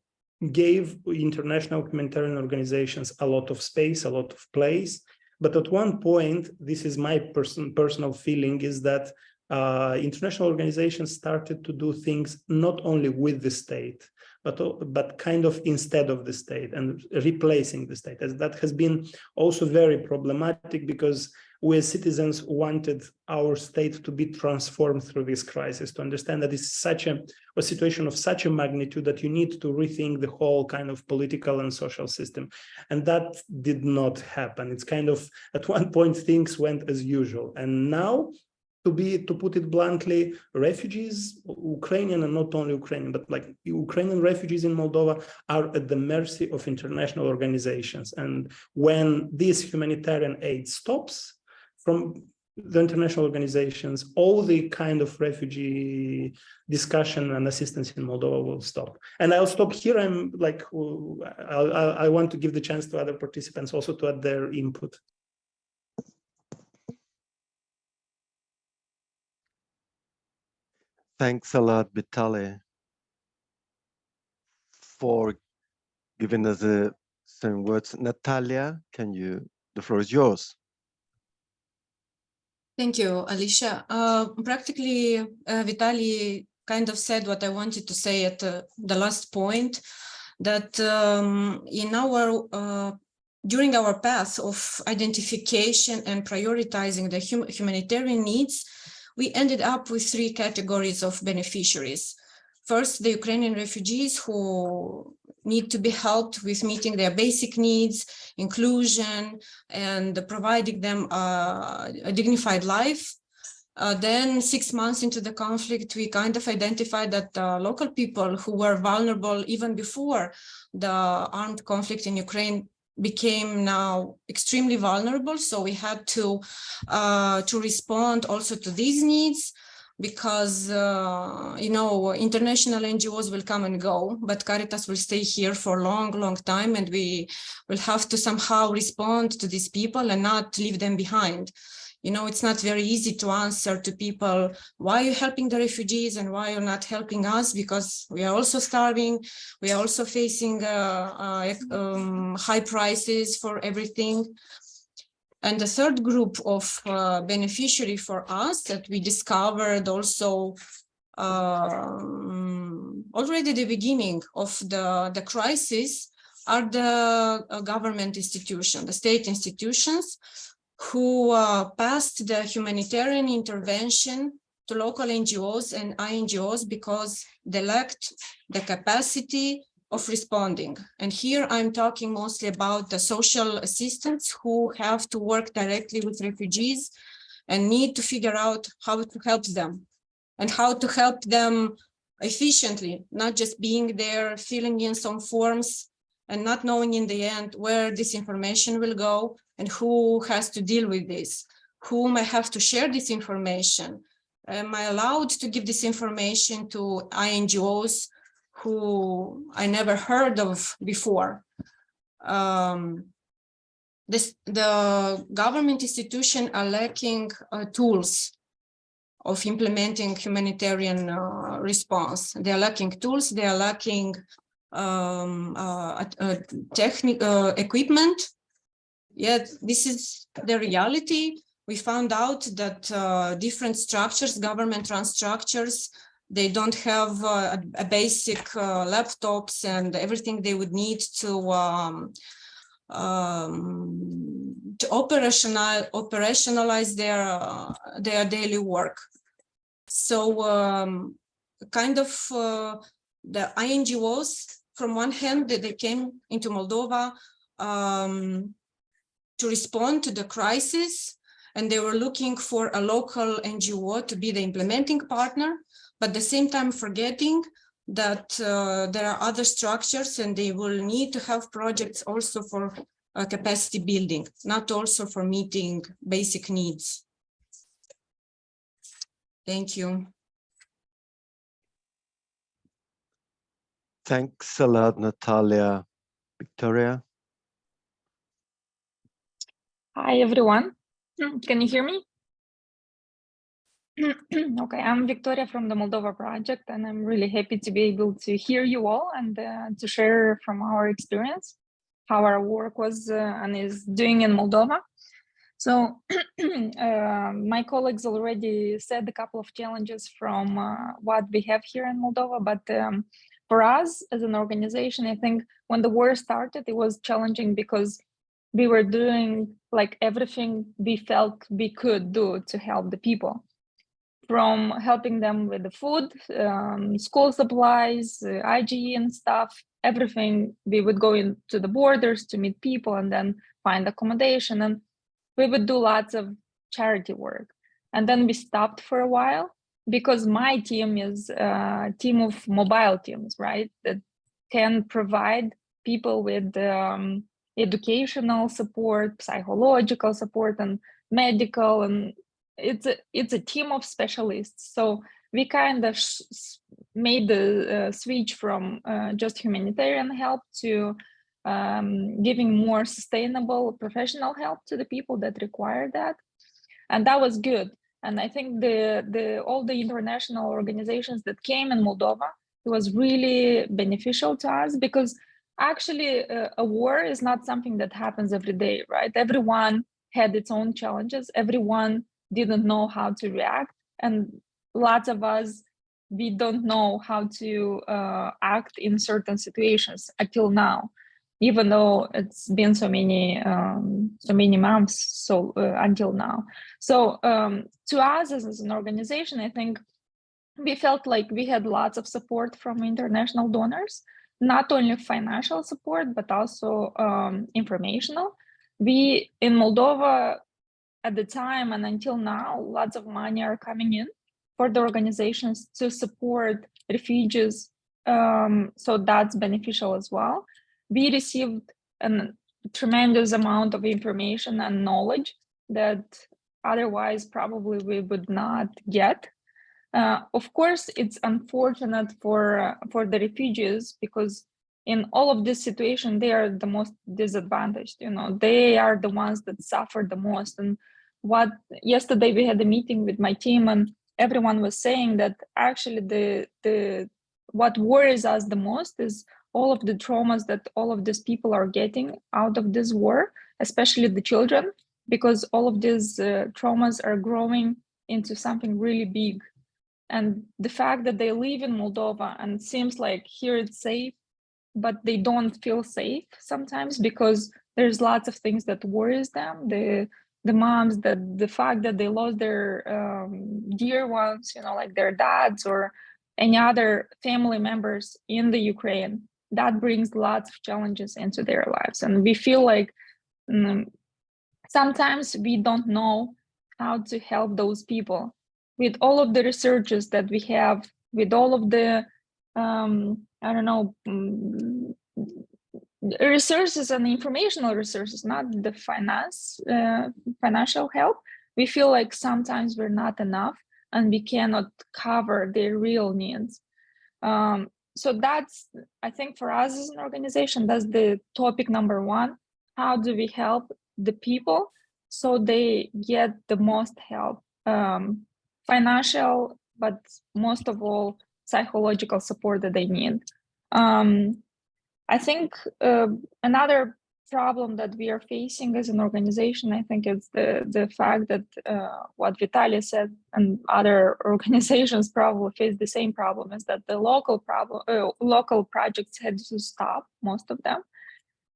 gave international humanitarian organizations a lot of space, a lot of place. But at one point, this is my personal feeling, is that international organizations started to do things not only with the state, but kind of instead of the state and replacing the state. As that has been also very problematic, because we as citizens wanted our state to be transformed through this crisis, to understand that it's such a situation of such a magnitude that you need to rethink the whole kind of political and social system. And that did not happen. It's kind of, at one point, things went as usual. And now, to put it bluntly, refugees, Ukrainian and not only Ukrainian, but like Ukrainian refugees in Moldova are at the mercy of international organizations. And when this humanitarian aid stops from the international organizations, all the kind of refugee discussion and assistance in Moldova will stop. And I'll stop here. I'm like, I want to give the chance to other participants also to add their input. Thanks a lot, Vitaly, for giving us some words. Natalia, the floor is yours. Thank you, Alicia. Practically, Vitaly kind of said what I wanted to say at the last point, that in our during our path of identification and prioritizing the humanitarian needs, we ended up with three categories of beneficiaries. First, the Ukrainian refugees who need to be helped with meeting their basic needs, inclusion, and providing them a dignified life. Then 6 months into the conflict, we kind of identified that local people who were vulnerable even before the armed conflict in Ukraine became now extremely vulnerable. So we had to respond also to these needs, because, you know, international NGOs will come and go, but Caritas will stay here for a long, long time, and we will have to somehow respond to these people and not leave them behind. You know, it's not very easy to answer to people, why are you helping the refugees and why you're not helping us? Because we are also starving. We are also facing high prices for everything. And the third group of beneficiary for us that we discovered also already at the beginning of the crisis are the government institutions, the state institutions. who passed the humanitarian intervention to local NGOs and INGOs because they lacked the capacity of responding. And here I'm talking mostly about the social assistants who have to work directly with refugees and need to figure out how to help them and how to help them efficiently, not just being there, filling in some forms and not knowing in the end where this information will go and who has to deal with this, whom I have to share this information. Am I allowed to give this information to INGOs who I never heard of before? The government institutions are lacking tools of implementing humanitarian response. They are lacking tools, they are lacking equipment. Yet this is the reality. We found out that different structures, government-run structures, they don't have a basic laptops and everything they would need to operationalize their daily work. So kind of the INGOs, from one hand, they came into Moldova to respond to the crisis, and they were looking for a local NGO to be the implementing partner, but at the same time forgetting that there are other structures and they will need to have projects also for capacity building, not also for meeting basic needs. Thank you. Thanks a lot, Natalia. Victoria? Hi, everyone. Can you hear me? Okay, I'm Victoria from the Moldova project, and I'm really happy to be able to hear you all and to share from our experience how our work was and is doing in Moldova. So my colleagues already said a couple of challenges from what we have here in Moldova, but for us as an organization, I think when the war started, it was challenging because we were doing like everything we felt we could do to help the people. From helping them with the food, school supplies, hygiene stuff, everything. We would go into the borders to meet people and then find accommodation, and we would do lots of charity work. And then we stopped for a while because my team is a team of mobile teams, right? That can provide people with educational support, psychological support, and medical, and it's a team of specialists. So we kind of made the switch from just humanitarian help to giving more sustainable professional help to the people that require that, and that was good. And I think all the international organizations that came in Moldova, it was really beneficial to us because actually a war is not something that happens every day, right? Everyone had its own challenges. Everyone didn't know how to react, and lots of us, we don't know how to act in certain situations until now, even though it's been so many months until now. So to us as an organization, I think we felt like we had lots of support from international donors, not only financial support but also informational. We in Moldova at the time and until now, lots of money are coming in for the organizations to support refugees. So that's beneficial as well. We received a tremendous amount of information and knowledge that otherwise probably we would not get. Of course, it's unfortunate for the refugees because in all of this situation, they are the most disadvantaged. You know, they are the ones that suffer the most. And yesterday we had a meeting with my team, and everyone was saying that actually what worries us the most is all of the traumas that all of these people are getting out of this war, especially the children, because all of these traumas are growing into something really big. And the fact that they live in Moldova and it seems like here it's safe, but they don't feel safe sometimes because there's lots of things that worries them. The the moms, that the fact that they lost their dear ones, you know, like their dads or any other family members in the Ukraine, that brings lots of challenges into their lives. And we feel like sometimes we don't know how to help those people with all of the researches that we have, with all of the, I don't know, resources and informational resources, not the financial help. We feel like sometimes we're not enough and we cannot cover their real needs. So that's, I think for us as an organization, that's the topic number one. How do we help the people so they get the most help, financial, but most of all, psychological support that they need. I think another problem that we are facing as an organization, I think it's the fact that what Vitaly said and other organizations probably face the same problem, is that the local projects had to stop, most of them,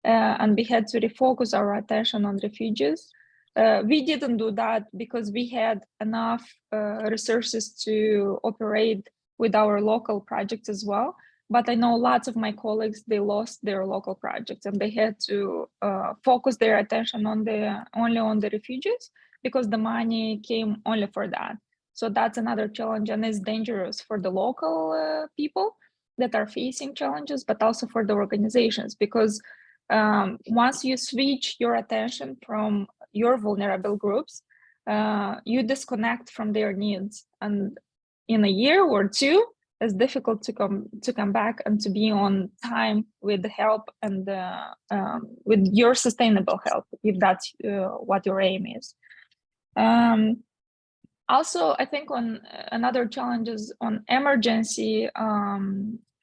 and we had to refocus our attention on refugees. We didn't do that because we had enough resources to operate with our local projects as well. But I know lots of my colleagues, they lost their local projects and they had to focus their attention on only on the refugees because the money came only for that. So that's another challenge, and it's dangerous for the local people that are facing challenges, but also for the organizations, because once you switch your attention from your vulnerable groups, you disconnect from their needs. And in a year or two, it's difficult to come back and to be on time with the help and with your sustainable help, if that's what your aim is. Also, I think on another challenges on emergency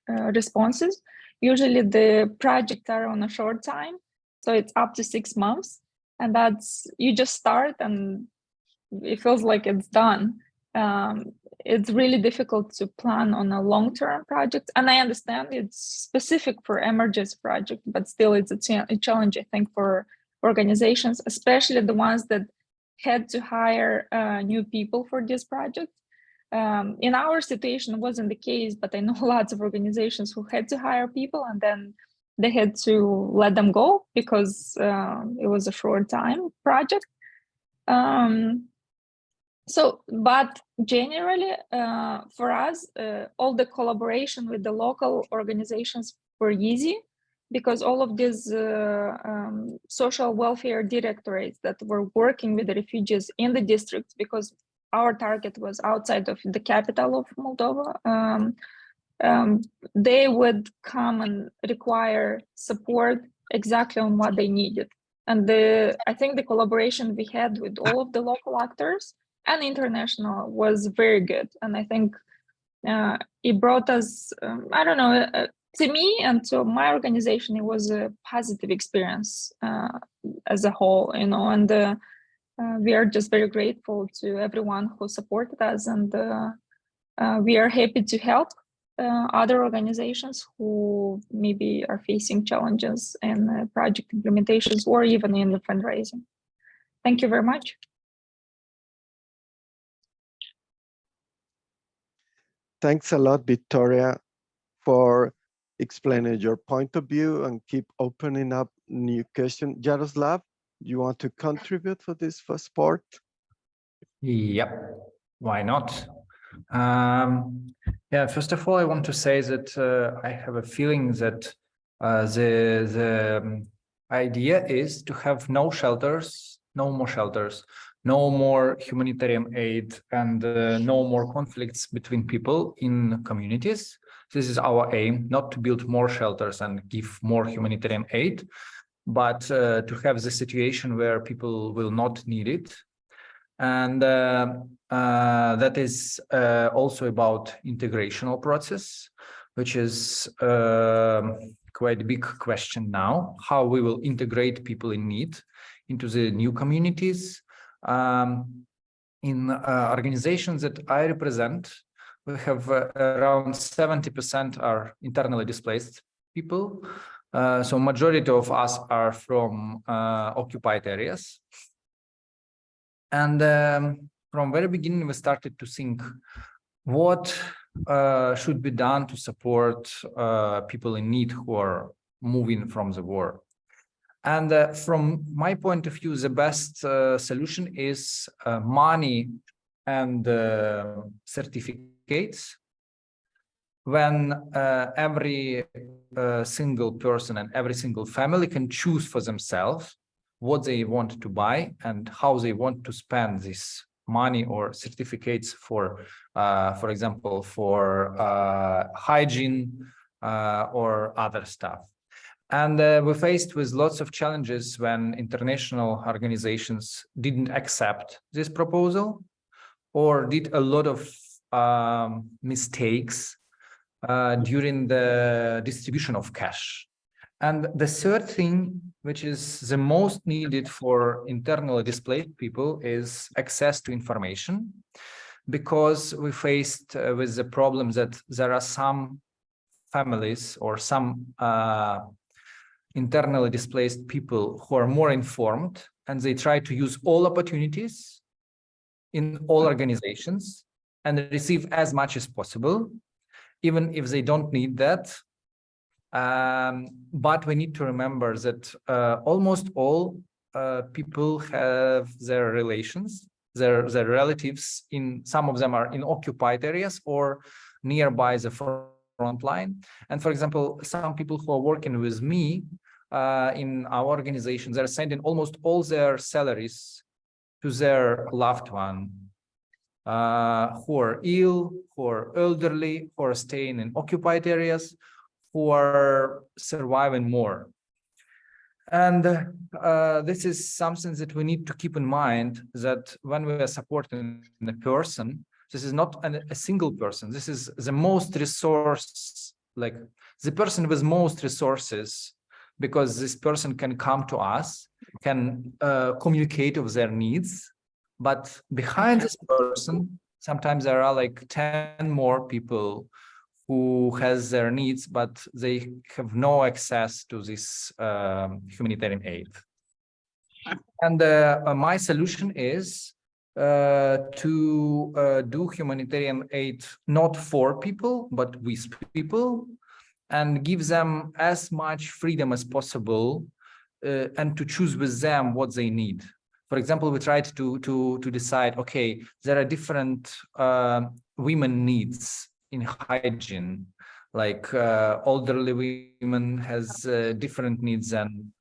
responses, usually the projects are on a short time, so it's up to 6 months, and that's, you just start and it feels like it's done. It's really difficult to plan on a long-term project, and I understand it's specific for emergency project, but still it's a challenge, I think, for organizations, especially the ones that had to hire new people for this project. In our situation, it wasn't the case, but I know lots of organizations who had to hire people and then they had to let them go because it was a short time project. But generally, for us, all the collaboration with the local organizations were easy because all of these social welfare directorates that were working with the refugees in the districts, because our target was outside of the capital of Moldova, they would come and require support exactly on what they needed. And I think the collaboration we had with all of the local actors and international was very good. And I think it brought us, I don't know, to me and to my organization, it was a positive experience as a whole, you know, and we are just very grateful to everyone who supported us, and we are happy to help other organizations who maybe are facing challenges in project implementations or even in the fundraising. Thank you very much. Thanks a lot, Victoria, for explaining your point of view and keep opening up new questions. Jaroslav, you want to contribute for this first part? Yep, why not? Yeah, first of all, I want to say that I have a feeling that the idea is to have no shelters, no more shelters, no more humanitarian aid, and no more conflicts between people in communities. This is our aim, not to build more shelters and give more humanitarian aid, but to have the situation where people will not need it. And that is also about integrational process, which is quite a big question now, how we will integrate people in need into the new communities. In organizations that I represent, we have around 70% are internally displaced people. So majority of us are from occupied areas. And from very beginning, we started to think what should be done to support people in need who are moving from the war. And from my point of view, the best solution is money and certificates. When every single person and every single family can choose for themselves what they want to buy and how they want to spend this money or certificates for example, for hygiene or other stuff. And we're faced with lots of challenges when international organizations didn't accept this proposal or did a lot of mistakes during the distribution of cash. And the third thing, which is the most needed for internally displaced people, is access to information, because we faced with the problem that there are some families or some internally displaced people who are more informed, and they try to use all opportunities in all organizations and receive as much as possible, even if they don't need that. But we need to remember that almost all people have their relations, their relatives, in some of them are in occupied areas or nearby the front line. And for example, some people who are working with me in our organization, they're sending almost all their salaries to their loved one who are ill, who are elderly, who are staying in occupied areas, who are surviving more. And this is something that we need to keep in mind, that when we are supporting a person, this is not a single person. This is the most resource, like the person with most resources, because this person can come to us, can communicate of their needs. But behind this person, sometimes there are like 10 more people who has their needs, but they have no access to this humanitarian aid. And my solution is to do humanitarian aid not for people, but with people, and give them as much freedom as possible and to choose with them what they need. For example, we tried to decide, okay, there are different women needs in hygiene, like elderly women has different needs than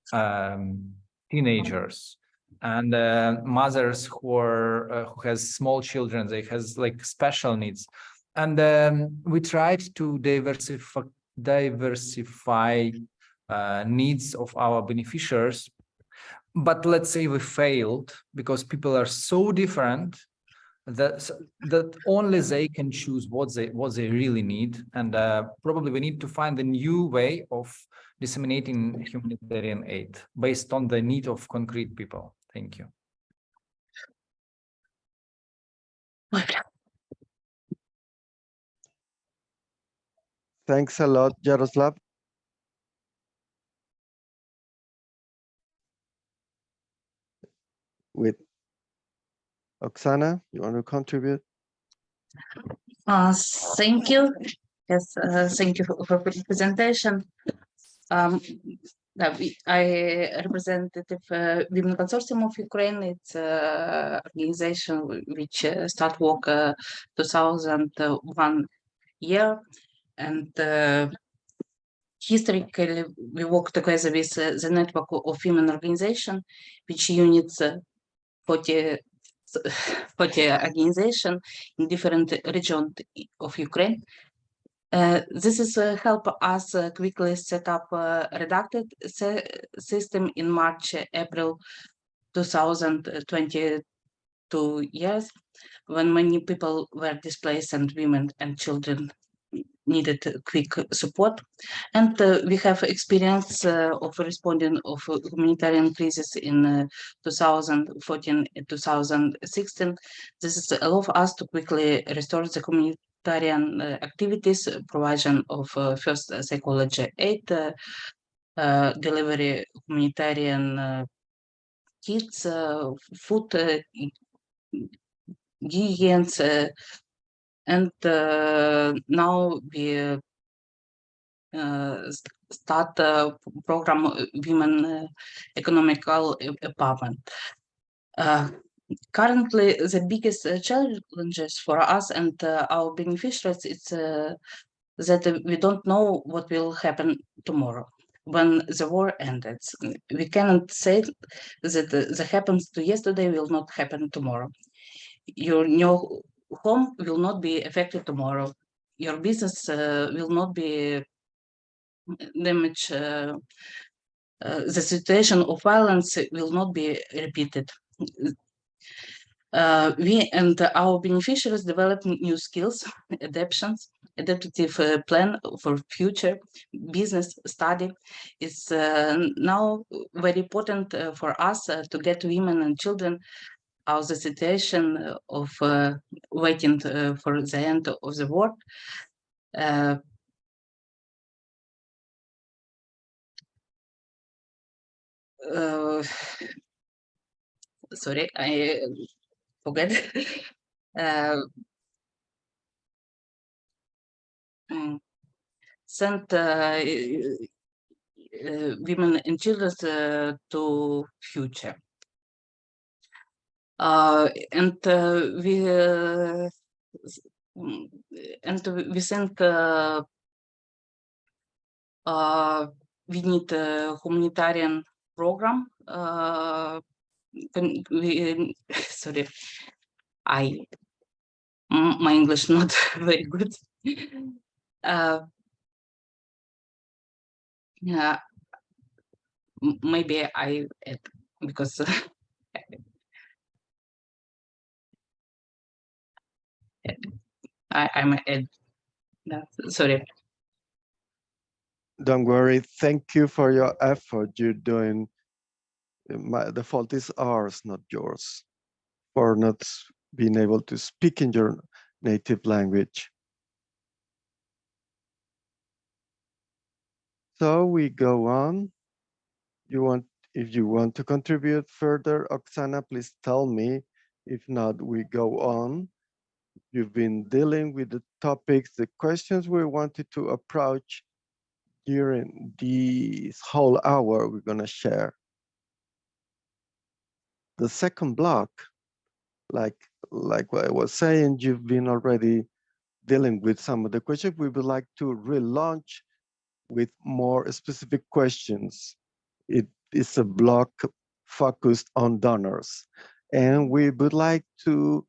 teenagers, and mothers who has small children, they has like special needs. And we tried to diversify needs of our beneficiaries, but let's say we failed because people are so different that only they can choose what they really need. And probably we need to find a new way of disseminating humanitarian aid based on the need of concrete people. Thank you. Thanks a lot, Jaroslav. With Oksana, you want to contribute? Thank you. Yes, thank you for the presentation. I representative Women Consortium of Ukraine. It's an organization which start work 2001 year, and historically we work together with the network of women organization, which units 40 organization in different regions of Ukraine. This is help us quickly set up a redacted system in March-April 2022 years, when many people were displaced and women and children needed quick support. And we have experience of responding of humanitarian crisis in 2014 and 2016. This is allow us to quickly restore the humanitarian activities, provision of first psychology aid, delivery humanitarian kits, food, giants, and now we start a program Women Economical Empowerment. Currently, the biggest challenges for us and our beneficiaries is that we don't know what will happen tomorrow when the war ends. We cannot say that that happens to yesterday will not happen tomorrow. Your new home will not be affected tomorrow. Your business will not be damaged. The situation of violence will not be repeated. We and our beneficiaries develop new skills, adaptive plan for future business study. It's now very important for us to get women and children out of the situation of waiting for the end of the war. Sorry, I forget. Send women and children to future. And we sent we need a humanitarian program. Sorry, my English not very good. Yeah, maybe I add because I'm add. Sorry. Don't worry. Thank you for your effort you're doing. The fault is ours, not yours, for not being able to speak in your native language. So we go on. If you want to contribute further, Oksana, please tell me. If not, we go on. You've been dealing with the topics, the questions we wanted to approach during this whole hour we're going to share. The second block, like what I was saying, you've been already dealing with some of the questions. We would like to relaunch with more specific questions. It is a block focused on donors. And we would like to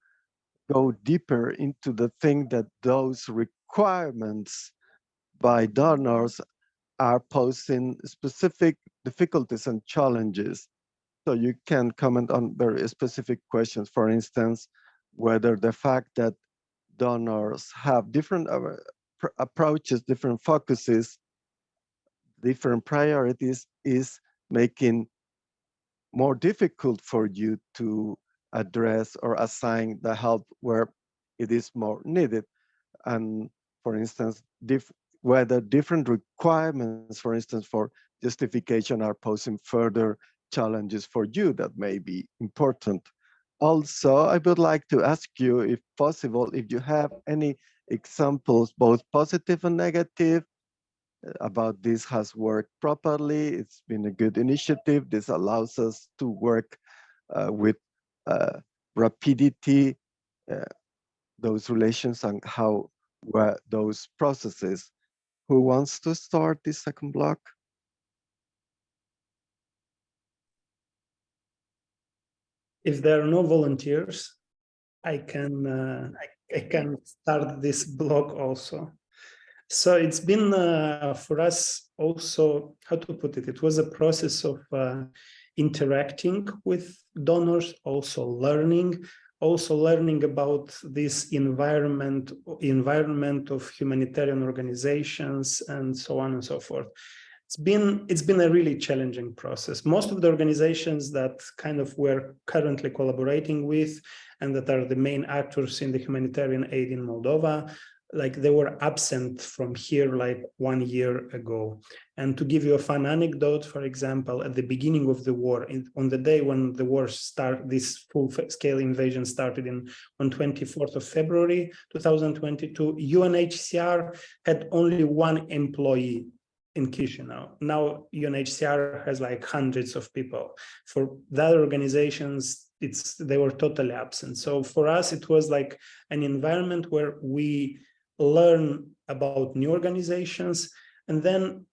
go deeper into the thing that those requirements by donors are posing specific difficulties and challenges. So you can comment on very specific questions, for instance, whether the fact that donors have different approaches, different focuses, different priorities is making more difficult for you to address or assign the help where it is more needed. And for instance, whether different requirements, for instance, for justification are posing further challenges for you that may be important. Also, I would like to ask you, if possible, if you have any examples, both positive and negative, about this has worked properly. It's been a good initiative. This allows us to work with rapidity, those relations and how were those processes. Who wants to start this second block? If there are no volunteers, I can start this block also. So it's been for us also, how to put it, it was a process of interacting with donors, also learning about this environment of humanitarian organizations and so on and so forth. It's been a really challenging process. Most of the organizations that kind of we're currently collaborating with and that are the main actors in the humanitarian aid in Moldova, like they were absent from here like 1 year ago. And to give you a fun anecdote, for example, at the beginning of the war, on the day when the war started, this full-scale invasion started on 24th of February 2022, UNHCR had only one employee in Chisinau. Now UNHCR has like hundreds of people. For the other organizations, they were totally absent. So for us, it was like an environment where we learn about new organizations, and then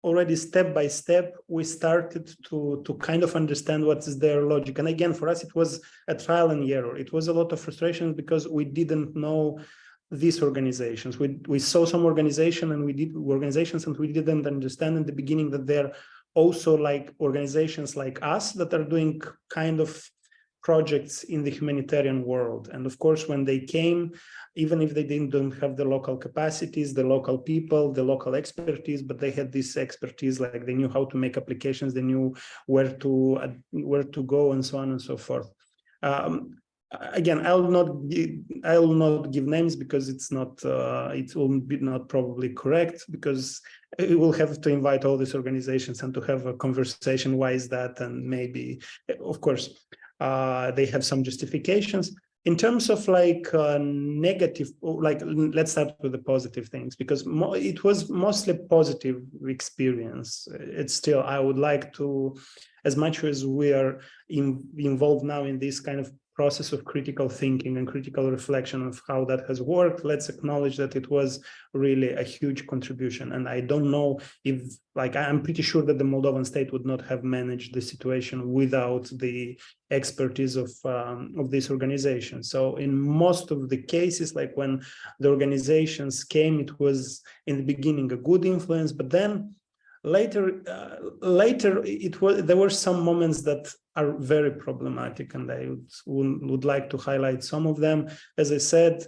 already step by step, we started to kind of understand what is their logic. And again, for us, it was a trial and error. It was a lot of frustration because we didn't know these organizations. We saw some organizations and we didn't understand in the beginning that they're also like organizations like us that are doing kind of projects in the humanitarian world. And of course, when they came, even if they don't have the local capacities, the local people, the local expertise, but they had this expertise, like they knew how to make applications, they knew where to go, and so on and so forth. Again, I will not give names because it's not it will be not probably correct, because we will have to invite all these organizations and to have a conversation. Why is that? And maybe, of course, they have some justifications. In terms of like negative, like let's start with the positive things, because it was mostly positive experience. It's still, I would like to, as much as we are involved now in this kind of process of critical thinking and critical reflection of how that has worked, let's acknowledge that it was really a huge contribution. And I don't know if, like, I'm pretty sure that the Moldovan state would not have managed the situation without the expertise of this organization. So in most of the cases, like when the organizations came, it was in the beginning a good influence, but then later there were some moments that are very problematic, and I would like to highlight some of them. As I said,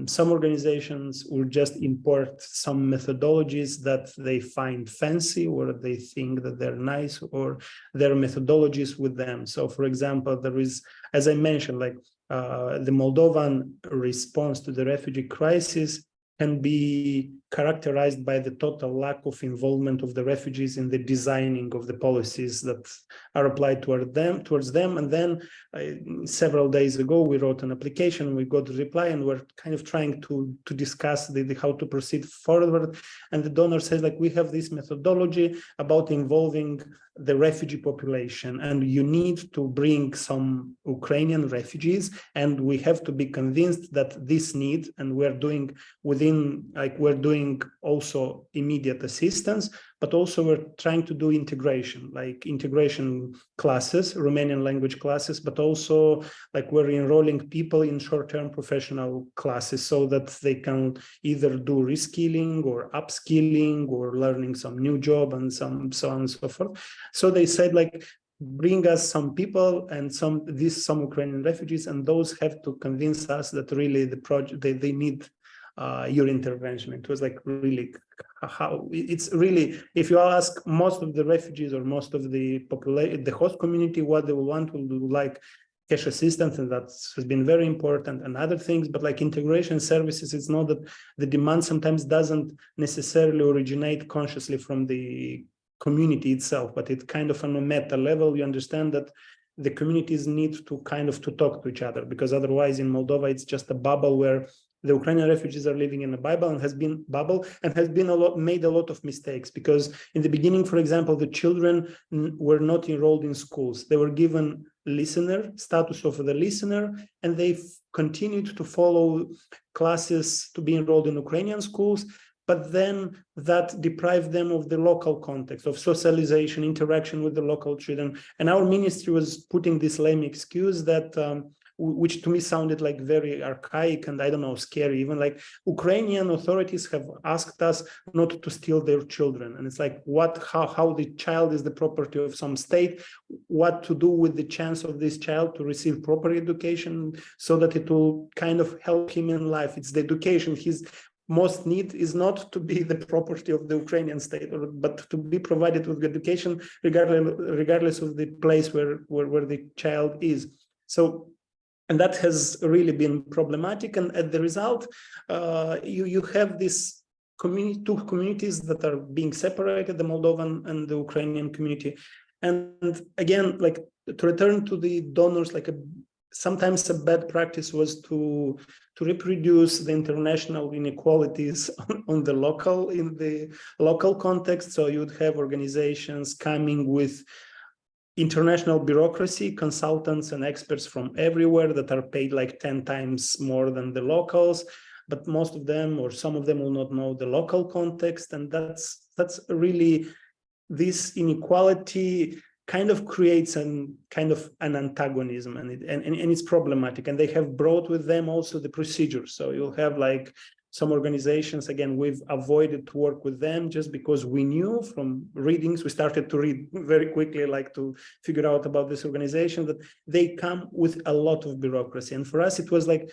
some organizations will just import some methodologies that they find fancy, or they think that they're nice, or their methodologies with them. So for example, there is, as I mentioned, like the Moldovan response to the refugee crisis can be characterized by the total lack of involvement of the refugees in the designing of the policies that are applied towards them. And then several days ago, we wrote an application, we got a reply, and we're kind of trying to discuss how to proceed forward. And the donor says, like, we have this methodology about involving the refugee population, and you need to bring some Ukrainian refugees, and we have to be convinced that this need, and we're doing also immediate assistance, but also we're trying to do integration, like integration classes, Romanian language classes, but also like we're enrolling people in short-term professional classes so that they can either do reskilling or upskilling or learning some new job and so on and so forth. So they said, like, bring us some people and some Ukrainian refugees, and those have to convince us that really the project they need your intervention. It was like really how it's really, if you ask most of the refugees or most of the population, the host community, what they will want will do, like cash assistance, and that has been very important, and other things. But like integration services, it's not that the demand sometimes doesn't necessarily originate consciously from the community itself, but it kind of on a meta level, you understand that the communities need to kind of to talk to each other, because otherwise in Moldova, it's just a bubble where the Ukrainian refugees are living in a bubble and has been made a lot of mistakes, because in the beginning, for example, the children were not enrolled in schools. They were given status of the listener, and they continued to follow classes to be enrolled in Ukrainian schools. But then that deprived them of the local context, of socialization, interaction with the local children. And our ministry was putting this lame excuse that, which to me sounded like very archaic and, I don't know, scary, even like Ukrainian authorities have asked us not to steal their children. And it's like, how the child is the property of some state, what to do with the chance of this child to receive proper education so that it will kind of help him in life. It's the education. His most need is not to be the property of the Ukrainian state, but to be provided with education regardless of the place where the child is. So And that has really been problematic. And as the result, you have this two communities that are being separated, the Moldovan and the Ukrainian community. And again, like to return to the donors, like sometimes a bad practice was to reproduce the international inequalities in the local context. So you'd have organizations coming with international bureaucracy, consultants and experts from everywhere that are paid like 10 times more than the locals, but most of them or some of them will not know the local context. And that's really, this inequality kind of creates an antagonism, and it's problematic. And they have brought with them also the procedures. So you'll have like some organizations, again, we've avoided to work with them just because we knew from readings, we started to read very quickly, like to figure out about this organization, that they come with a lot of bureaucracy. And for us, it was like,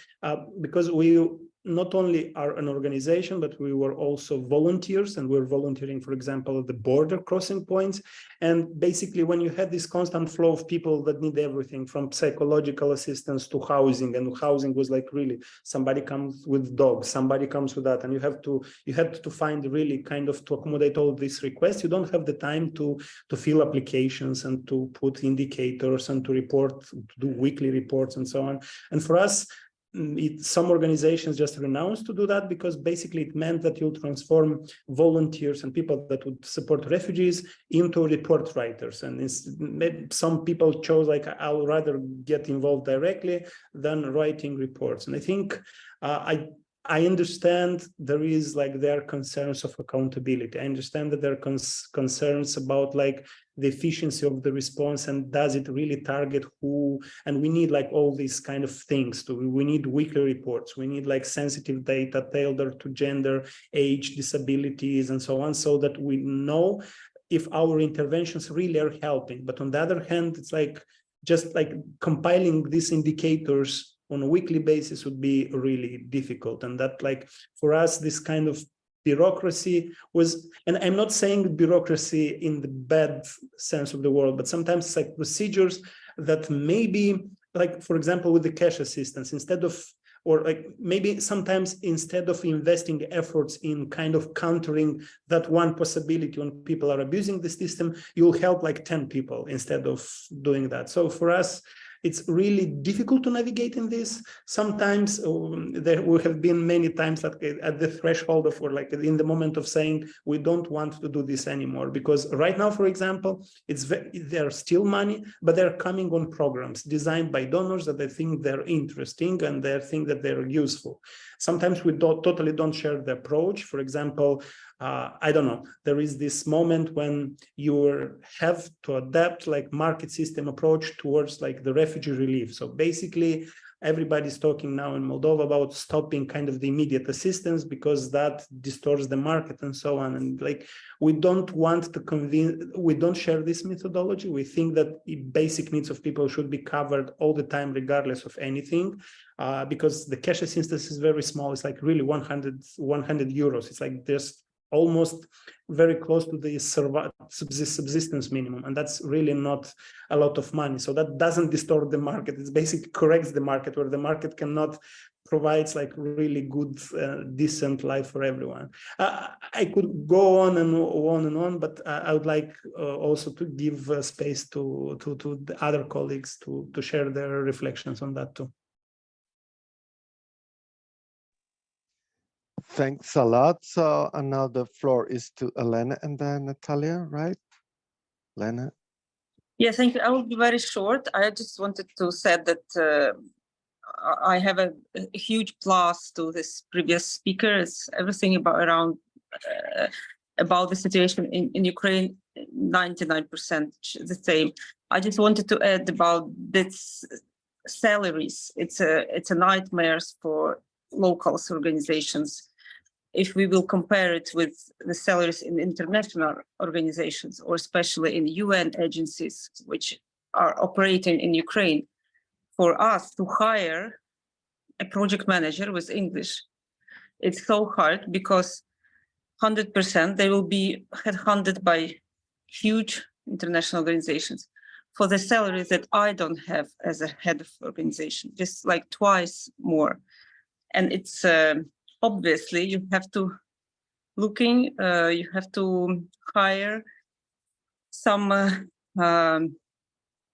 because we not only are an organization, but we were also volunteers, and we're volunteering, for example, at the border crossing points. And basically, when you have this constant flow of people that need everything from psychological assistance to housing, and housing was like really, somebody comes with dogs, somebody comes with that, and you had to find really kind of to accommodate all these requests. You don't have the time to fill applications and to put indicators and to report, to do weekly reports and so on. And for us, some organizations just renounced to do that, because basically it meant that you'll transform volunteers and people that would support refugees into report writers. And some people chose like, I'll rather get involved directly than writing reports. And I think I understand there are concerns of accountability. I understand that there are concerns about like the efficiency of the response, and does it really target who? And we need like all these kind of things. We need weekly reports. We need like sensitive data tailored to gender, age, disabilities, and so on, so that we know if our interventions really are helping. But on the other hand, it's like just like compiling these indicators on a weekly basis would be really difficult. And that, like, for us, this kind of bureaucracy was, and I'm not saying bureaucracy in the bad sense of the word, but sometimes it's like procedures that maybe, like, for example, with the cash assistance, instead of, or like maybe sometimes instead of investing efforts in kind of countering that one possibility when people are abusing the system, you'll help like 10 people instead of doing that. So for us, it's really difficult to navigate in this. Sometimes there will have been many times that at the threshold of, or like in the moment of saying, we don't want to do this anymore. Because right now, for example, there's still money, but they're coming on programs designed by donors that they think they're interesting and they think that they're useful. Sometimes we totally don't share the approach. For example, I don't know, there is this moment when you have to adapt like market system approach towards like the refugee relief. So basically, everybody's talking now in Moldova about stopping kind of the immediate assistance because that distorts the market and so on. And like, we don't want to convince, we don't share this methodology. We think that the basic needs of people should be covered all the time, regardless of anything. Because the cash assistance is very small. It's like really 100 euros. It's like there's almost very close to the subsistence minimum, and that's really not a lot of money. So that doesn't distort the market. It basically corrects the market, where the market cannot provide like really good, decent life for everyone. I could go on and on and on, but I would like also to give space to the other colleagues to share their reflections on that too. Thanks a lot. So now the floor is to Elena and then Natalia, right? Elena? Yeah, thank you. I will be very short. I just wanted to say that I have a huge plus to this previous speaker. It's everything about the situation in Ukraine, 99% the same. I just wanted to add about this salaries. It's a nightmare for local organizations. If we will compare it with the salaries in international organizations, or especially in UN agencies, which are operating in Ukraine, for us to hire a project manager with English, it's so hard because 100% they will be headhunted by huge international organizations. for the salaries that I don't have as a head of organization, just like twice more. And it's obviously you have to you have to hire some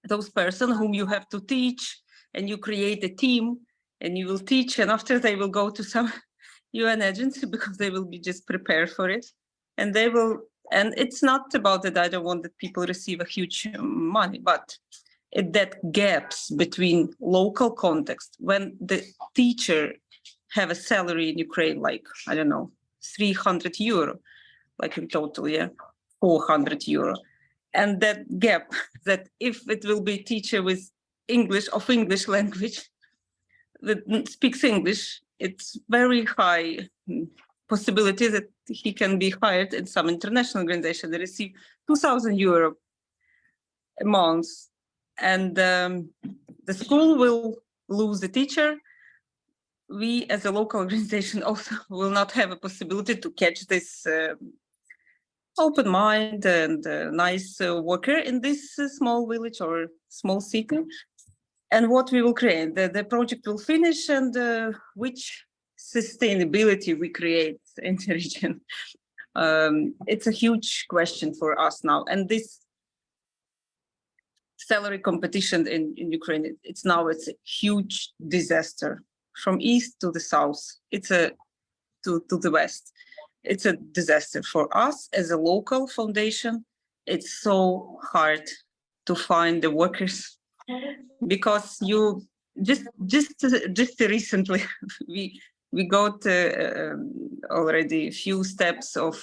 those person whom you have to teach, and you create a team and you will teach, and after they will go to some UN agency because they will be just prepared for it, and they will. And it's not about that I don't want that people receive a huge money, but that gaps between local context, when the teacher have a salary in Ukraine, like, I don't know, 300 euro, like in total, yeah, 400 euro. And that gap, that if it will be teacher with English language that speaks English, it's very high possibility that he can be hired in some international organization that receive 2,000 euro a month. And the school will lose the teacher. We as a local organization also will not have a possibility to catch this open mind and nice worker in this small village or small city. And what we will create, the project will finish, and which sustainability we create in the region. It's a huge question for us now. And this salary competition in Ukraine, it's a huge disaster from east to the south. It's to the west. It's a disaster for us as a local foundation. It's so hard to find the workers because you just recently we got already a few steps of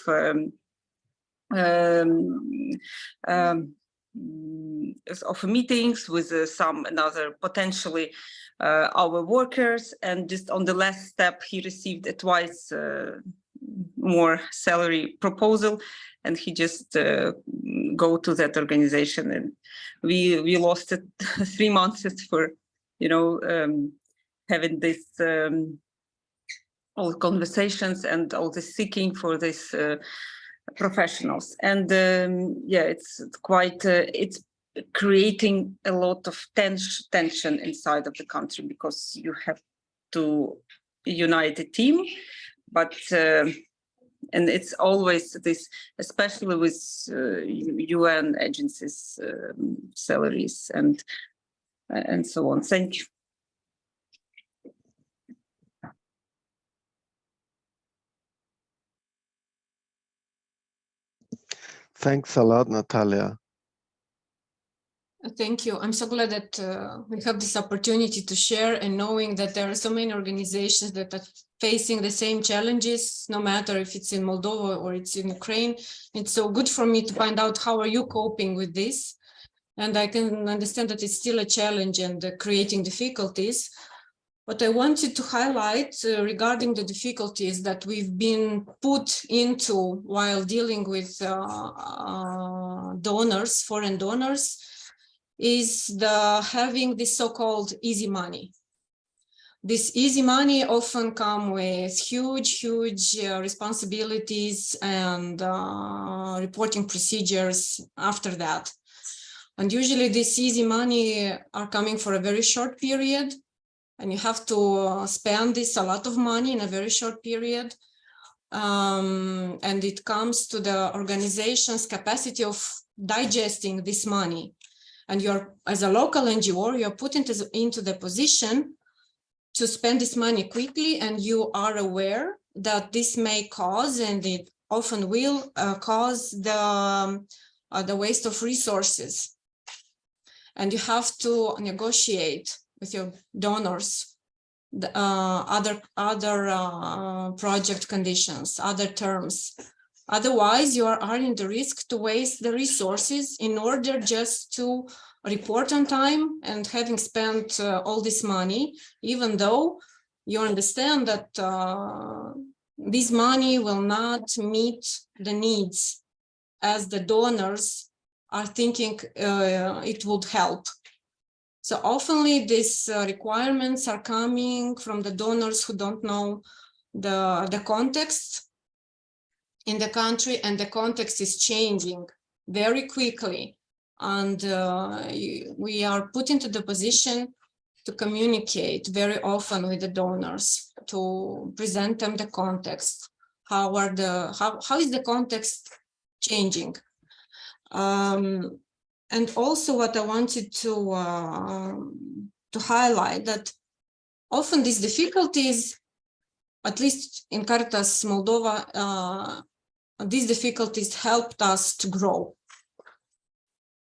meetings with some another potentially our workers, and just on the last step he received twice more salary proposal, and he just go to that organization, and we lost it 3 months for having this all conversations and all the seeking for this professionals. And yeah, it's quite it's creating a lot of tension inside of the country, because you have to unite a team, but and it's always this, especially with UN agencies salaries and so on. Thank you. Thanks a lot, Natalia. Thank you. I'm so glad that we have this opportunity to share, and knowing that there are so many organizations that are facing the same challenges, no matter if it's in Moldova or it's in Ukraine. It's so good for me to find out how are you coping with this. And I can understand that it's still a challenge and creating difficulties. What I wanted to highlight regarding the difficulties that we've been put into while dealing with donors, foreign donors, is having this so-called easy money. This easy money often come with huge responsibilities and reporting procedures after that. And usually this easy money are coming for a very short period, and you have to spend a lot of money in a very short period. And it comes to the organization's capacity of digesting this money. And you're, as a local NGO, you're put into the position to spend this money quickly, and you are aware that this may cause, and it often will cause the waste of resources. And you have to negotiate with your donors the other project conditions, other terms. Otherwise, you are in the risk to waste the resources in order just to report on time, and having spent all this money, even though you understand that this money will not meet the needs as the donors are thinking it would help. So often these requirements are coming from the donors who don't know the context in the country, and the context is changing very quickly. And we are put into the position to communicate very often with the donors, to present them the context. How is the context changing? And also what I wanted to highlight, that often these difficulties, at least in Caritas Moldova, these difficulties helped us to grow.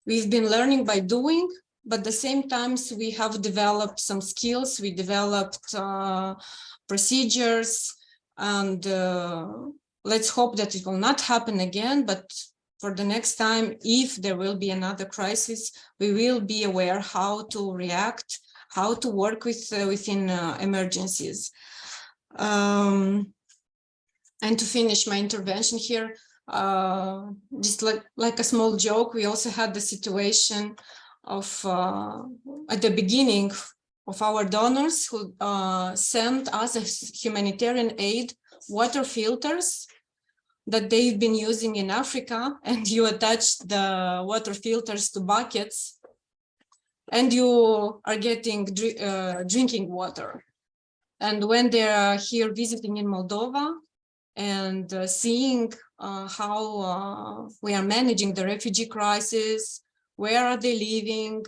We've been learning by doing, but at the same time, we have developed some skills, we developed procedures, and let's hope that it will not happen again, but for the next time, if there will be another crisis, we will be aware how to react, how to work within emergencies. And to finish my intervention here, just like a small joke, we also had the situation of at the beginning of our donors who sent us as humanitarian aid water filters that they've been using in Africa, and you attach the water filters to buckets and you are getting drinking water. And when they are here visiting in Moldova and seeing how we are managing the refugee crisis, where are they living,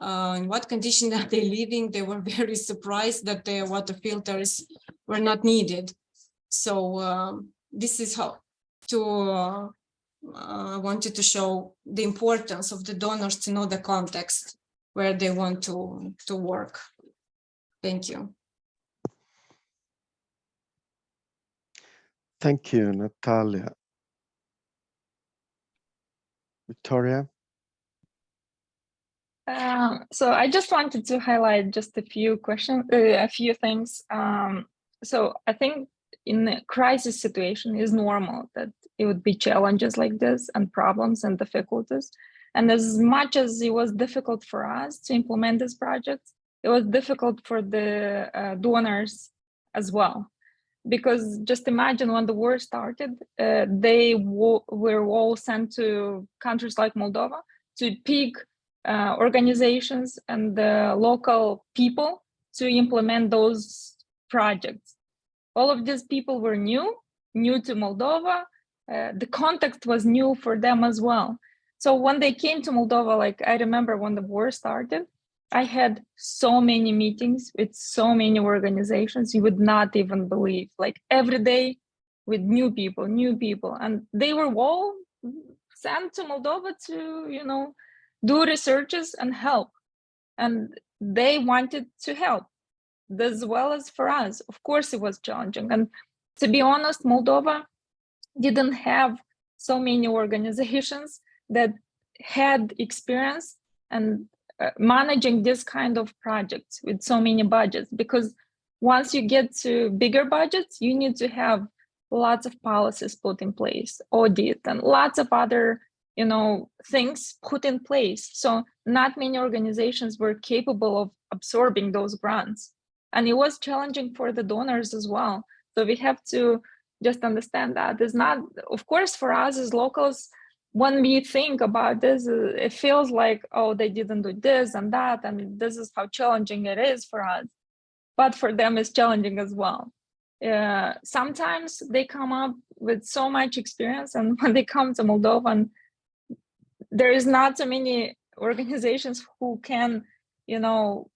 in what condition are they living, they were very surprised that their water filters were not needed. So this is how I wanted to show the importance of the donors to know the context where they want to work. Thank you. Thank you, Natalia. Victoria? So I just wanted to highlight just a few questions, a few things. So I think in a crisis situation is normal that it would be challenges like this and problems and difficulties. And as much as it was difficult for us to implement this project, it was difficult for the donors as well. Because just imagine when the war started, they were all sent to countries like Moldova to pick organizations and the local people to implement those projects. All of these people were new to Moldova. The context was new for them as well. So when they came to Moldova, like I remember when the war started, I had so many meetings with so many organizations, you would not even believe, like every day with new people, and they were all sent to Moldova to, do researches and help. And they wanted to help as well as for us. Of course, it was challenging. And to be honest, Moldova didn't have so many organizations that had experience and managing this kind of projects with so many budgets, because once you get to bigger budgets, you need to have lots of policies put in place, audit, and lots of other things put in place. So not many organizations were capable of absorbing those grants. And it was challenging for the donors as well. So we have to just understand that it's not, of course, for us as locals, when we think about this, it feels like, oh, they didn't do this and that, and this is how challenging it is for us. But for them, it's challenging as well. Sometimes they come up with so much experience, and when they come to Moldova, and there is not so many organizations who can,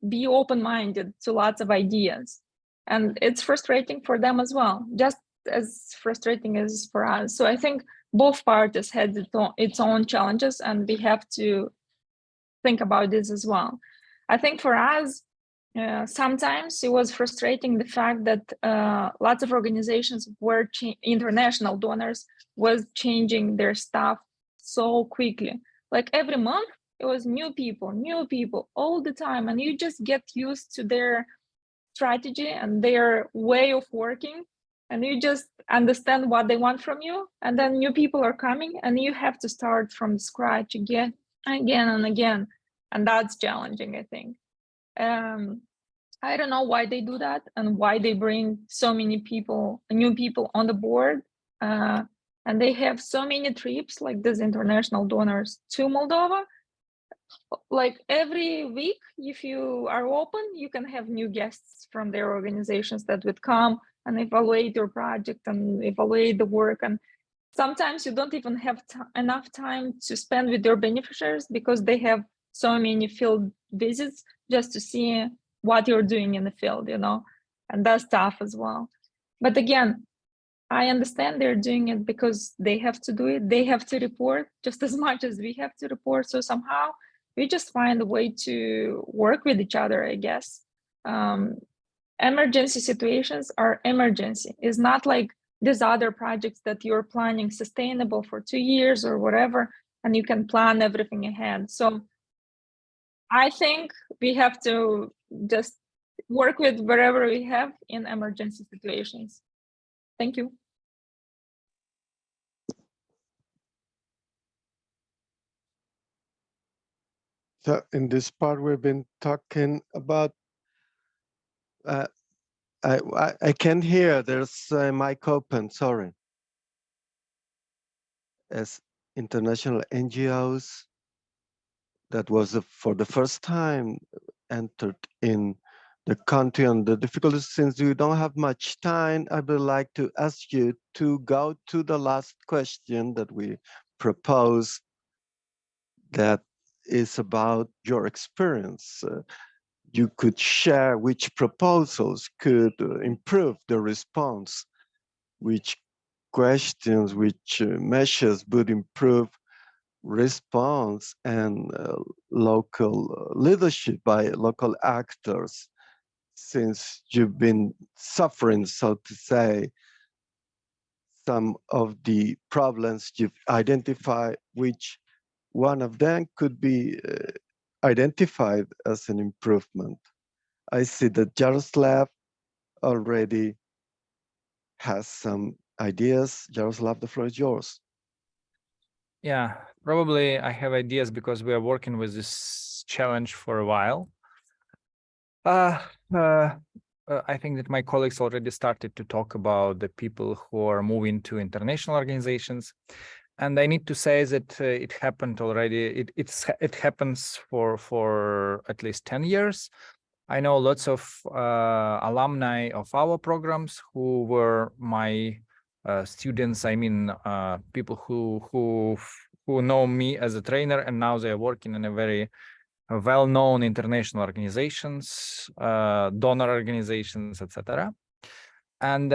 be open-minded to lots of ideas. And it's frustrating for them as well, just as frustrating as for us. So I think both parties had its own challenges, and we have to think about this as well. I think for us, sometimes it was frustrating the fact that lots of organizations were international donors was changing their staff so quickly. Like every month, it was new people all the time, and you just get used to their strategy and their way of working, and you just understand what they want from you. And then new people are coming, and you have to start from scratch again and again, and that's challenging, I think. I don't know why they do that and why they bring so many people, new people on the board. And they have so many trips like these international donors to Moldova, like every week, if you are open, you can have new guests from their organizations that would come and evaluate your project and evaluate the work. And sometimes you don't even have enough time to spend with your beneficiaries because they have so many field visits just to see what you're doing in the field, you know, and that's tough as well. But again, I understand they're doing it because they have to do it. They have to report just as much as we have to report. So somehow we just find a way to work with each other, I guess. Emergency situations are emergency. It's not like these other projects that you're planning sustainable for 2 years or whatever, and you can plan everything ahead. So I think we have to just work with wherever we have in emergency situations. Thank you. So in this part, we've been talking about, I can't hear, there's a mic open, sorry. As international NGOs, that was for the first time entered in the country and the difficulties. Since we don't have much time, I would like to ask you to go to the last question that we propose, that is about your experience. You could share which proposals could improve the response, which questions, which measures would improve response and local leadership by local actors, since you've been suffering, so to say, some of the problems you've identified, which one of them could be identified as an improvement. I see that Jaroslav already has some ideas. Jaroslav, the floor is yours. Yeah, probably I have ideas because we are working with this challenge for a while. I think that my colleagues already started to talk about the people who are moving to international organizations. And I need to say that it happened already. It happens for at least 10 years. I know lots of alumni of our programs who were my students. I mean, people who know me as a trainer, and now they are working in a very well-known international organizations, donor organizations, etc. And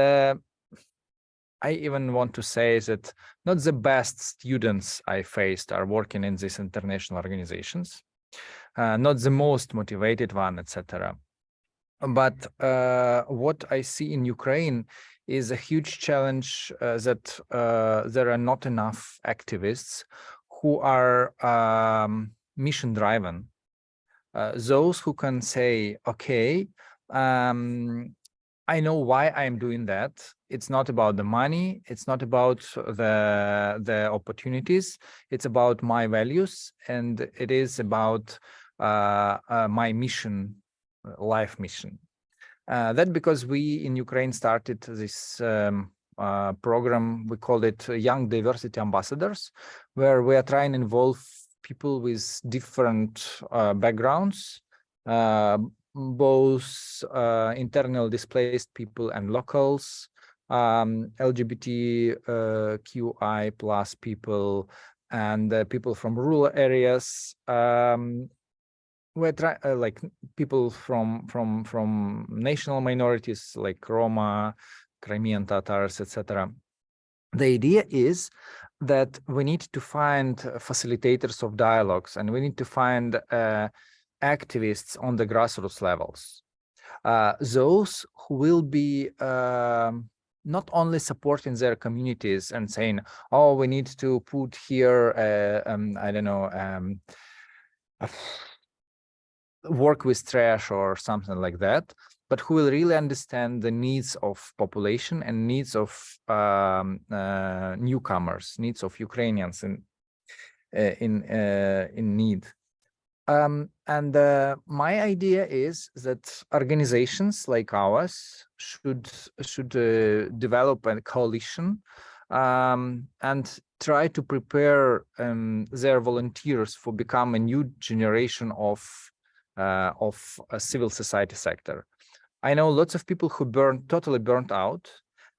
I even want to say that not the best students I faced are working in these international organizations, not the most motivated one, etc. But what I see in Ukraine is a huge challenge that there are not enough activists who are mission-driven. Those who can say, okay, I know why I'm doing that. It's not about the money. It's not about the opportunities. It's about my values, and it is about my mission, life mission. That because we in Ukraine started this program, we called it Young Diversity Ambassadors, where we are trying to involve people with different backgrounds, both internal displaced people and locals, LGBTQI plus people, and people from rural areas. We're like people from national minorities like Roma, Crimean Tatars, etc. The idea is that we need to find facilitators of dialogues, and we need to find activists on the grassroots levels, those who will be not only supporting their communities and saying, oh, we need to put here, I don't know, work with trash or something like that, but who will really understand the needs of population and needs of newcomers, needs of Ukrainians in need. And my idea is that organizations like ours should develop a coalition and try to prepare their volunteers for become a new generation of a civil society sector. I know lots of people who totally burnt out.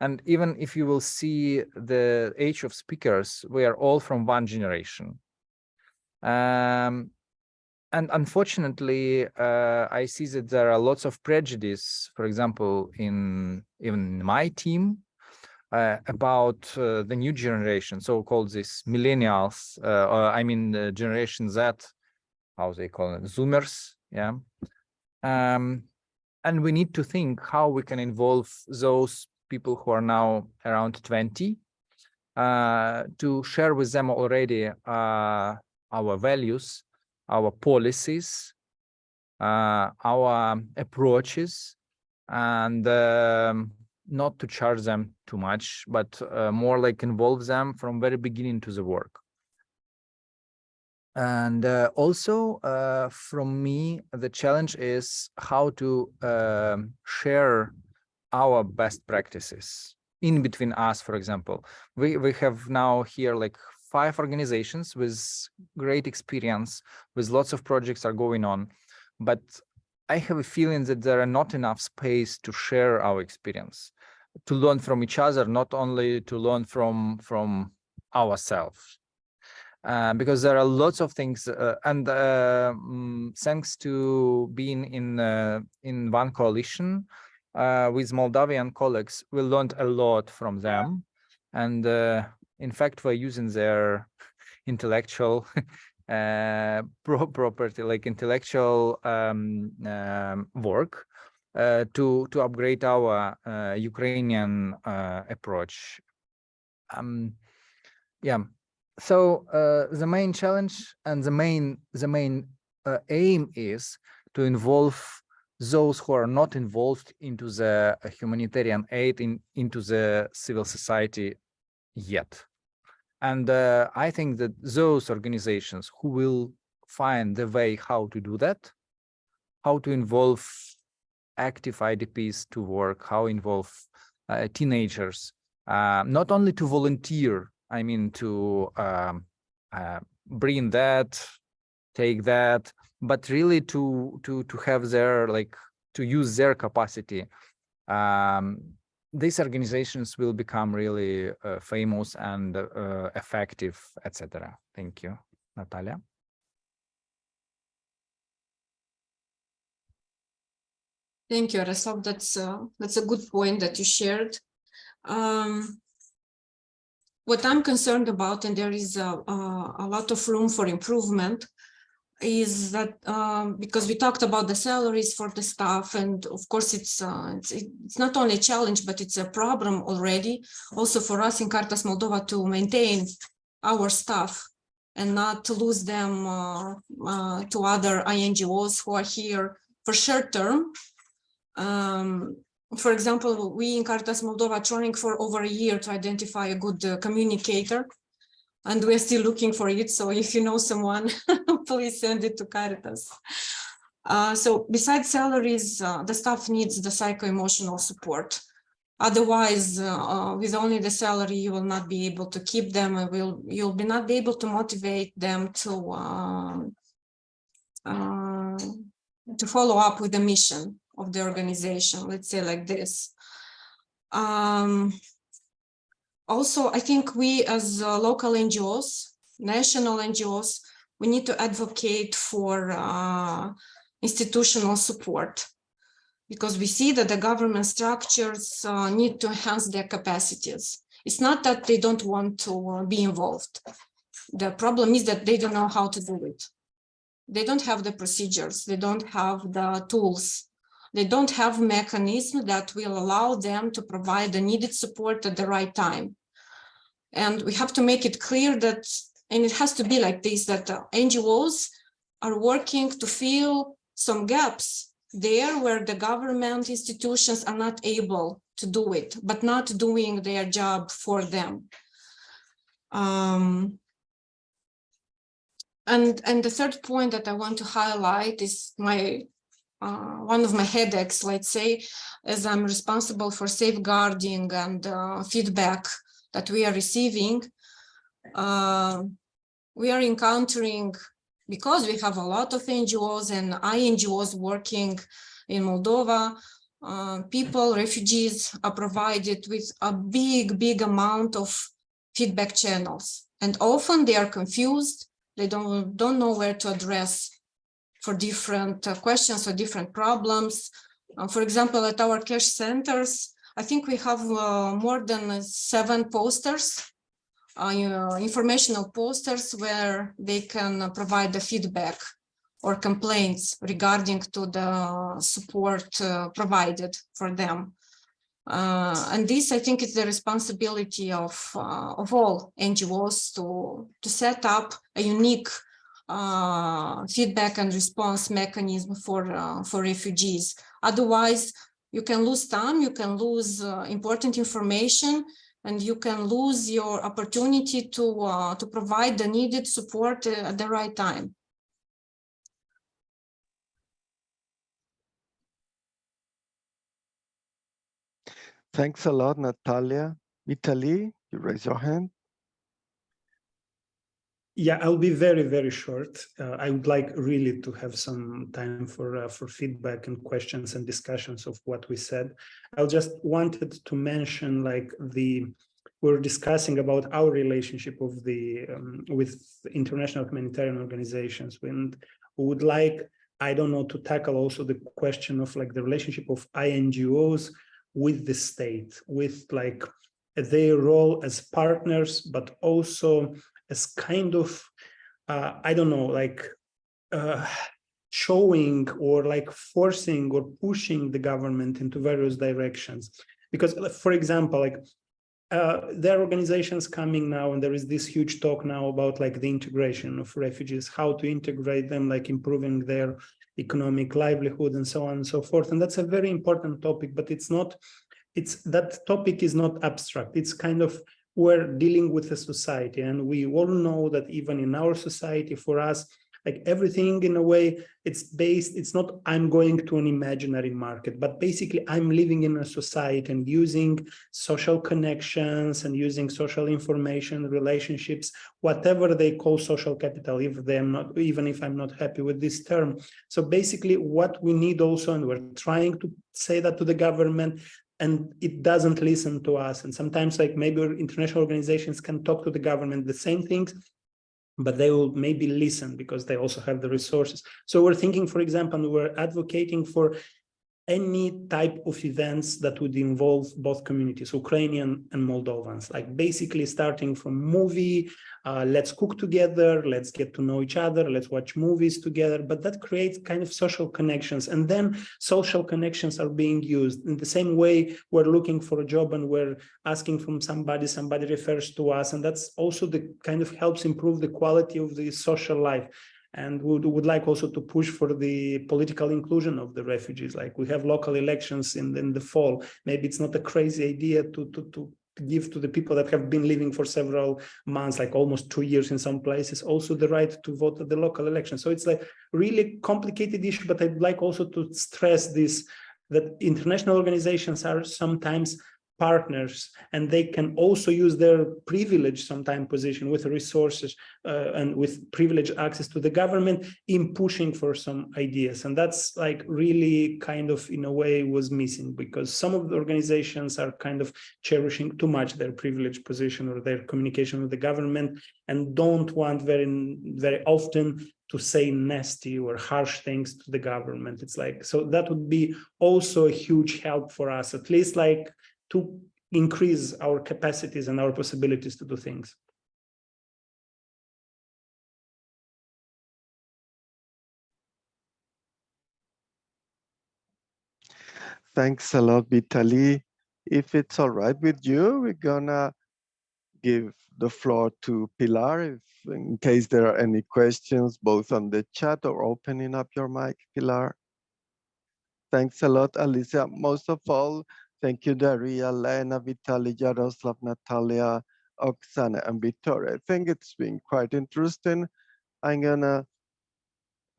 And even if you will see the age of speakers, we are all from one generation. And unfortunately, I see that there are lots of prejudice, for example, in even my team, about the new generation, so-called these millennials, or I mean Generation Z, how they call it, Zoomers, yeah. And we need to think how we can involve those people who are now around 20 to share with them already our values, our policies, our approaches, and not to charge them too much, but more like involve them from very beginning to the work. And also from me, the challenge is how to share our best practices in between us. For example, we have now here like 5 organizations with great experience, with lots of projects are going on, but I have a feeling that there are not enough space to share our experience, to learn from each other, not only to learn from ourselves. Because there are lots of things, and thanks to being in one coalition with Moldavian colleagues, we learned a lot from them, and in fact, we're using their intellectual property, like intellectual work, to upgrade our Ukrainian approach. Yeah. So the main challenge and the main aim is to involve those who are not involved into the humanitarian aid into the civil society yet. And I think that those organizations who will find the way how to do that, how to involve active IDPs to work, how involve teenagers, not only to volunteer, I mean to bring that, take that, but really to have their, like, to use their capacity. These organizations will become really famous and effective, etc. Thank you, Natalia. Thank you, Yaroslav. That's a good point that you shared. What I'm concerned about, and there is a lot of room for improvement, is that because we talked about the salaries for the staff, and of course it's not only a challenge, but it's a problem already also for us in Caritas Moldova to maintain our staff and not to lose them to other INGOs who are here for short term. For example, we in Caritas Moldova are trying for over a year to identify a good communicator, and we're still looking for it. So if you know someone, please send it to Caritas. So besides salaries, the staff needs the psycho-emotional support. Otherwise, with only the salary, you will not be able to keep them, and you'll be not be able to motivate them to follow up with the mission of the organization, let's say like this. Also, I think we as local NGOs, national NGOs, we need to advocate for institutional support, because we see that the government structures need to enhance their capacities. It's not that they don't want to be involved. The problem is that they don't know how to do it. They don't have the procedures. They don't have the tools. They don't have mechanisms that will allow them to provide the needed support at the right time. And we have to make it clear that, and it has to be like this, that NGOs are working to fill some gaps there where the government institutions are not able to do it, but not doing their job for them. And the third point that I want to highlight is one of my headaches, let's say, as I'm responsible for safeguarding and feedback that we are receiving. we are encountering, because we have a lot of NGOs and INGOs working in Moldova, people, refugees are provided with a big amount of feedback channels. And often they are confused. They don't know where to address for different questions or different problems. For example, at our cash centers, I think we have more than 7 posters, informational posters where they can provide the feedback or complaints regarding to the support provided for them. And this, I think, is the responsibility of all NGOs to set up a unique feedback and response mechanism for refugees. Otherwise, you can lose time, you can lose important information, and you can lose your opportunity to provide the needed support at the right time. Thanks a lot, Natalia. Vitaly, you raise your hand. Yeah, I'll be very short. I would like really to have some time for feedback and questions and discussions of what we said. I just wanted to mention, like, we're discussing about our relationship of with international humanitarian organizations, and we would like, I don't know, to tackle also the question of like the relationship of INGOs with the state, with like their role as partners, but also as kind of, I don't know, like showing or like forcing or pushing the government into various directions. Because, for example, like there are organizations coming now, and there is this huge talk now about like the integration of refugees, how to integrate them, like improving their economic livelihood and so on and so forth. And that's a very important topic, but that topic is not abstract. It's kind of, we're dealing with a society, and we all know that even in our society, for us, like everything in a way, it's not I'm going to an imaginary market, but basically I'm living in a society and using social connections and using social information, relationships, whatever they call social capital, even if I'm not happy with this term. So basically what we need also, and we're trying to say that to the government, and it doesn't listen to us. And sometimes like maybe international organizations can talk to the government the same things, but they will maybe listen because they also have the resources. So we're thinking, for example, we're advocating for any type of events that would involve both communities, Ukrainian and Moldovans, like basically starting from movie, let's cook together, let's get to know each other, let's watch movies together, but that creates kind of social connections. And then social connections are being used in the same way. We're looking for a job and we're asking from somebody refers to us. And that's also the kind of helps improve the quality of the social life. And would like also to push for the political inclusion of the refugees. Like we have local elections in the fall. Maybe it's not a crazy idea to give to the people that have been living for several months, like almost 2 years in some places, also the right to vote at the local election. So it's like really complicated issue, but I'd like also to stress this, that international organizations are sometimes partners, and they can also use their privileged sometimes position with resources and with privileged access to the government in pushing for some ideas. And that's like really kind of in a way was missing, because some of the organizations are kind of cherishing too much their privileged position or their communication with the government, and don't want very often to say nasty or harsh things to the government. It's like, so that would be also a huge help for us, at least like to increase our capacities and our possibilities to do things. Thanks a lot, Vitaly. If it's all right with you, we're gonna give the floor to Pilar, in case there are any questions, both on the chat or opening up your mic, Pilar. Thanks a lot, Alicia. Most of all, thank you, Daria, Lena, Vitaly, Yaroslav, Natalia, Oksana, and Victoria. I think it's been quite interesting.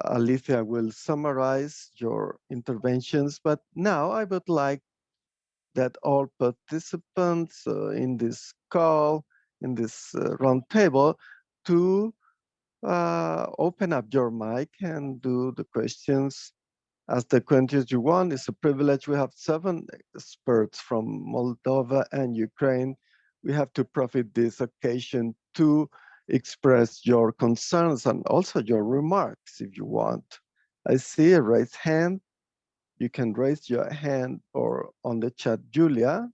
Alicia will summarize your interventions, but now I would like that all participants in this call in this round table to open up your mic and do the questions, ask the questions you want. It's a privilege. We have 7 experts from Moldova and Ukraine. We have to profit this occasion to express your concerns and also your remarks if you want. I see a raised hand. You can raise your hand or on the chat, Julia.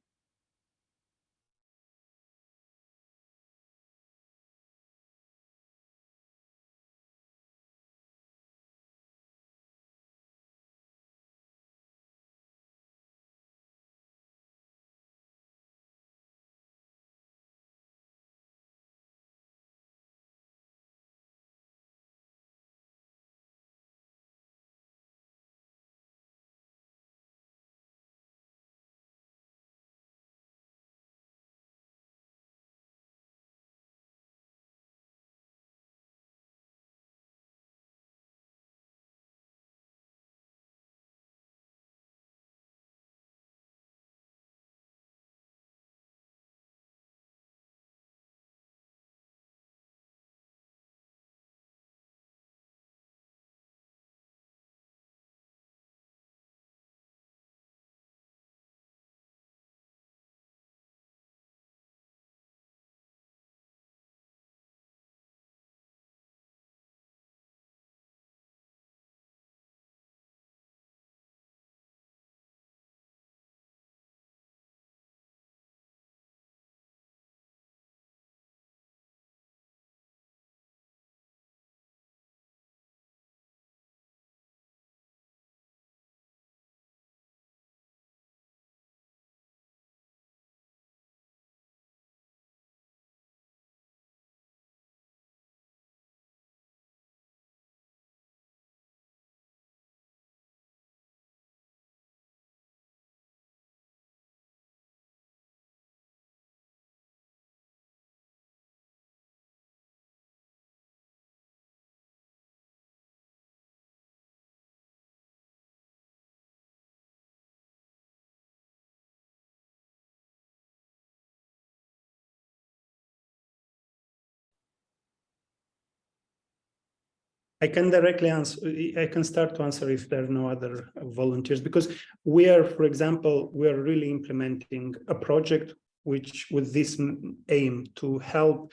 I can directly answer. I can start to answer if there are no other volunteers, because we are, for example, we are really implementing a project which with this aim to help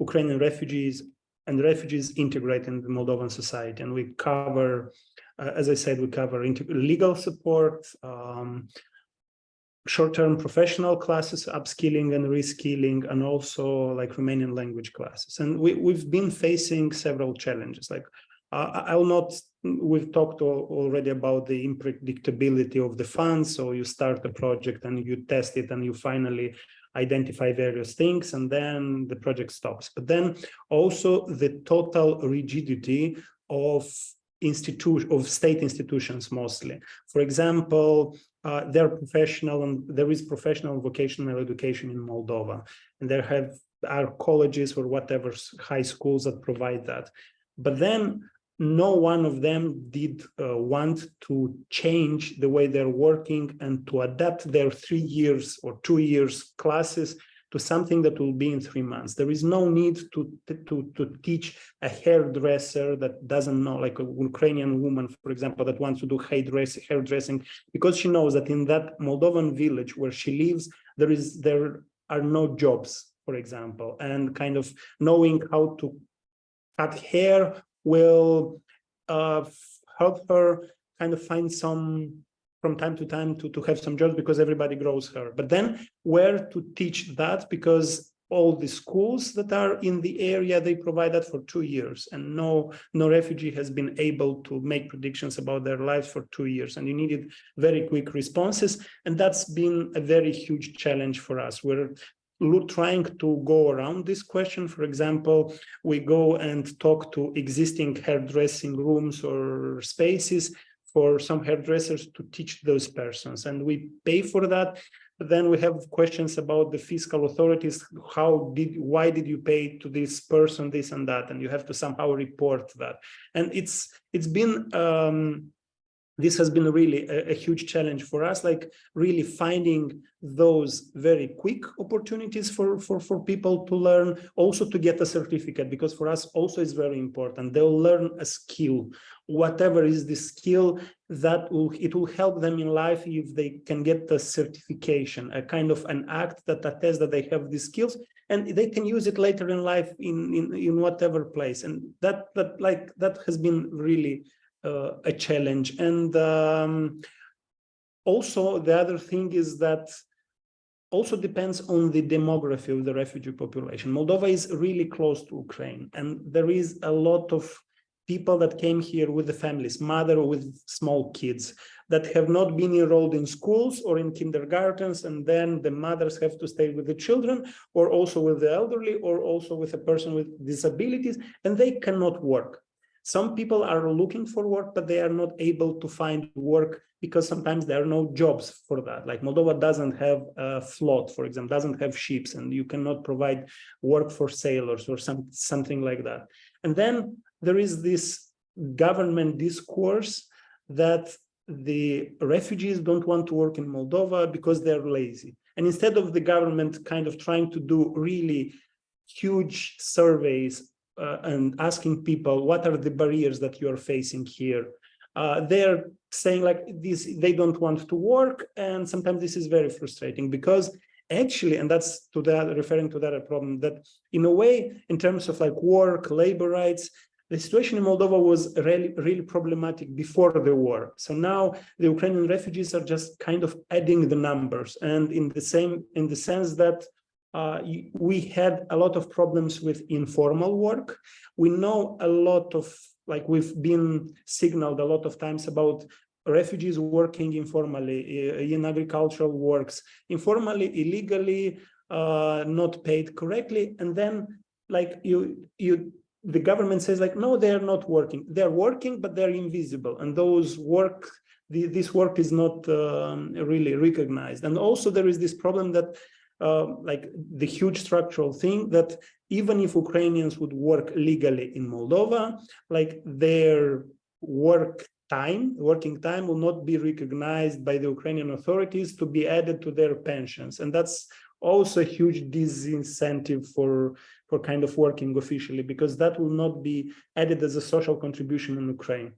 Ukrainian refugees integrate in the Moldovan society. And we cover, as I said, we cover legal support, short-term professional classes, upskilling and reskilling, and also like Romanian language classes. And we've been facing several challenges. Like I'll not, we've talked already about the unpredictability of the funds. So you start a project and you test it and you finally identify various things and then the project stops. But then also the total rigidity of state institutions mostly. For example, there is professional vocational education in Moldova, and there are colleges or whatever high schools that provide that. But then no one of them did want to change the way they're working and to adapt their 3 years or 2 years classes to something that will be in 3 months. There is no need to teach a hairdresser that doesn't know, like a Ukrainian woman, for example, that wants to do hairdressing, because she knows that in that Moldovan village where she lives, there are no jobs, for example, and kind of knowing how to cut hair will help her kind of find some, from time to time, to have some jobs, because everybody grows hair. But then where to teach that, because all the schools that are in the area, they provide that for 2 years, and no refugee has been able to make predictions about their lives for 2 years, and you needed very quick responses. And that's been a very huge challenge for us. We're trying to go around this question. For example, we go and talk to existing hairdressing rooms or spaces for some hairdressers to teach those persons, and we pay for that. But then we have questions about the fiscal authorities. Why did you pay to this person this and that? And you have to somehow report that. And it's been this has been really a huge challenge for us, like really finding those very quick opportunities for people to learn, also to get a certificate, because for us also is very important. They'll learn a skill, whatever is the skill, it will help them in life if they can get the certification, a kind of an act that attests that they have these skills, and they can use it later in life in whatever place. And that has been really a challenge. And also the other thing is that also depends on the demography of the refugee population. Moldova is really close to Ukraine, and there is a lot of people that came here with the families, mother with small kids, that have not been enrolled in schools or in kindergartens, and then the mothers have to stay with the children, or also with the elderly, or also with a person with disabilities, and they cannot work. Some people are looking for work, but they are not able to find work because sometimes there are no jobs for that. Like Moldova doesn't have a float, for example, doesn't have ships, and you cannot provide work for sailors or something like that. And then there is this government discourse that the refugees don't want to work in Moldova because they're lazy. And instead of the government kind of trying to do really huge surveys and asking people, what are the barriers that you are facing here? They're saying like this, they don't want to work. And sometimes this is very frustrating because actually, and that's referring to that problem, that in a way, in terms of like work, labor rights, the situation in Moldova was really problematic before the war. So now the Ukrainian refugees are just kind of adding the numbers, and in the sense that we had a lot of problems with informal work. We know a lot of, like we've been signaled a lot of times about refugees working informally in agricultural works, informally, illegally, not paid correctly. And then like the government says like, no, they're not working. They're working, but they're invisible. And this work is not really recognized. And also there is this problem that like the huge structural thing that even if Ukrainians would work legally in Moldova, like their working time will not be recognized by the Ukrainian authorities to be added to their pensions. And that's also a huge disincentive for kind of working officially, because that will not be added as a social contribution in Ukraine.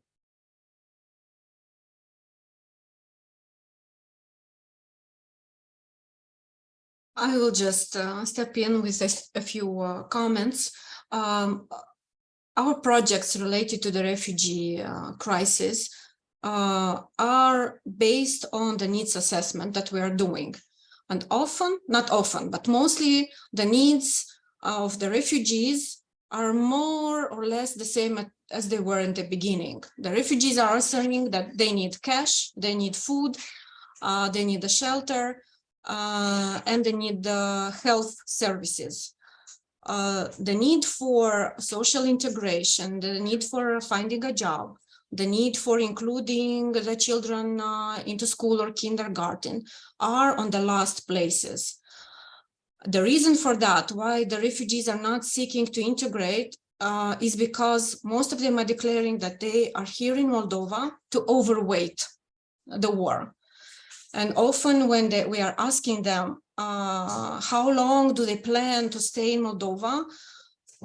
I will just step in with a few comments. Our projects related to the refugee crisis are based on the needs assessment that we are doing. And often, not often, but mostly the needs of the refugees are more or less the same as they were in the beginning. The refugees are saying that they need cash, they need food, they need a shelter, and they need health services. The need for social integration, the need for finding a job, the need for including the children into school or kindergarten are on the last places. The reason for that, why the refugees are not seeking to integrate, is because most of them are declaring that they are here in Moldova to overweight the war. And often when we are asking them how long do they plan to stay in Moldova,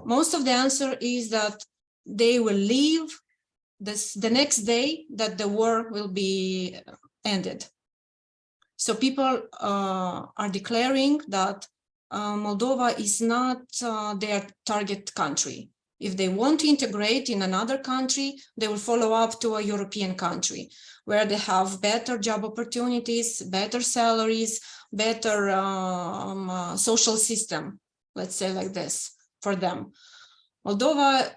most of the answer is that they will leave the next day that the war will be ended. So people are declaring that Moldova is not their target country. If they want to integrate in another country, they will follow up to a European country where they have better job opportunities, better salaries, better social system, let's say like this, for them. Moldova,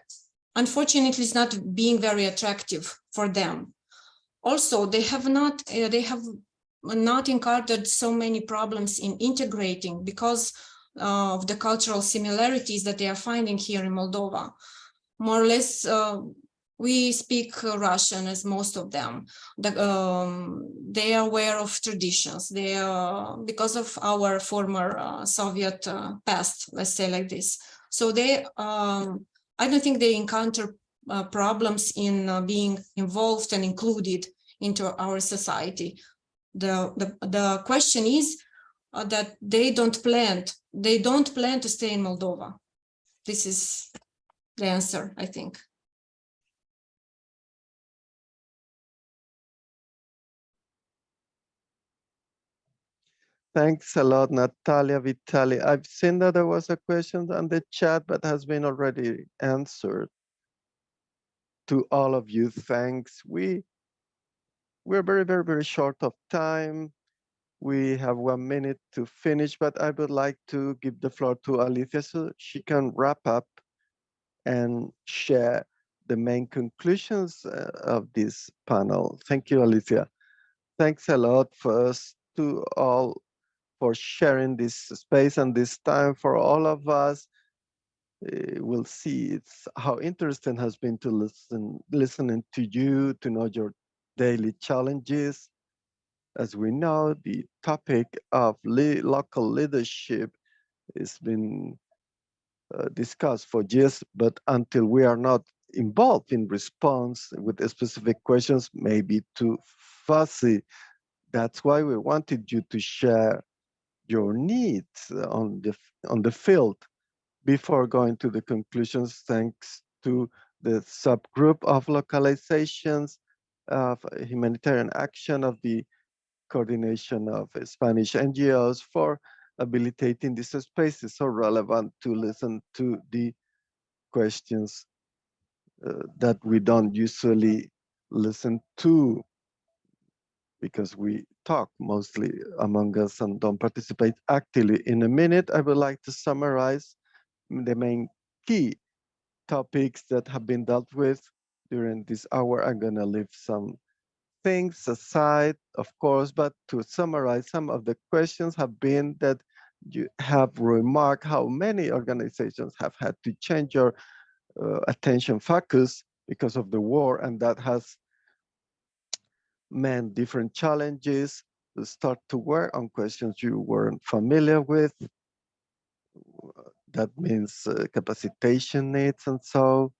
unfortunately, is not being very attractive for them. Also, they have not encountered so many problems in integrating because of the cultural similarities that they are finding here in Moldova. More or less, we speak Russian as most of them. They are aware of traditions. They are, because of our former Soviet past, let's say like this. So they, I don't think they encounter problems in being involved and included into our society. The question is that they don't plan to stay in Moldova. This is the answer, I think. Thanks a lot, Natalia, Vitaly. I've seen that there was a question on the chat, but has been already answered. To all of you, thanks. We're very short of time. We have 1 minute to finish, but I would like to give the floor to Alicia so she can wrap up and share the main conclusions of this panel. Thank you, Alicia. Thanks a lot first to all for sharing this space and this time for all of us. We'll see it's how interesting has been to listening to you, to know your daily challenges. As we know, the topic of local leadership has been discussed for years, but until we are not involved in response with specific questions, maybe too fuzzy. That's why we wanted you to share your needs on the field before going to the conclusions. Thanks to the subgroup of localizations of Humanitarian Action of the Coordination of Spanish NGOs for habilitating this space. Is so relevant to listen to the questions that we don't usually listen to, because we talk mostly among us and don't participate actively. In a minute, I would like to summarize the main key topics that have been dealt with during this hour. I'm gonna leave some things aside, of course, but to summarize, some of the questions have been that you have remarked how many organizations have had to change your attention focus because of the war, and that has meant different challenges to start to work on questions you weren't familiar with. That means capacitation needs, and so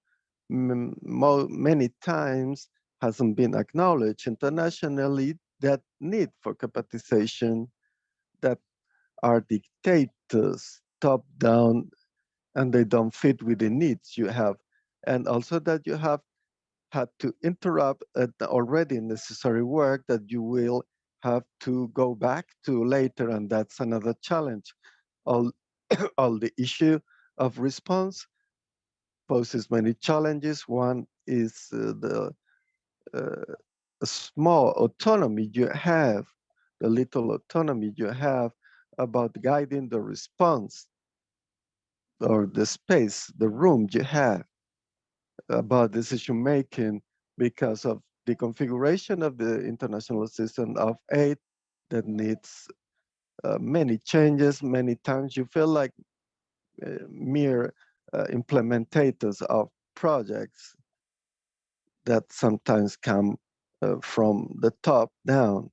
many times hasn't been acknowledged internationally that need for capacitization that are dictators, top down, and they don't fit with the needs you have. And also that you have had to interrupt already necessary work that you will have to go back to later, and that's another challenge. All the issue of response poses many challenges. One is the small autonomy you have, the little autonomy you have about guiding the response, or the space, the room you have about decision making, because of the configuration of the international system of aid that needs many changes. Many times you feel like mere implementators of projects that sometimes come from the top down.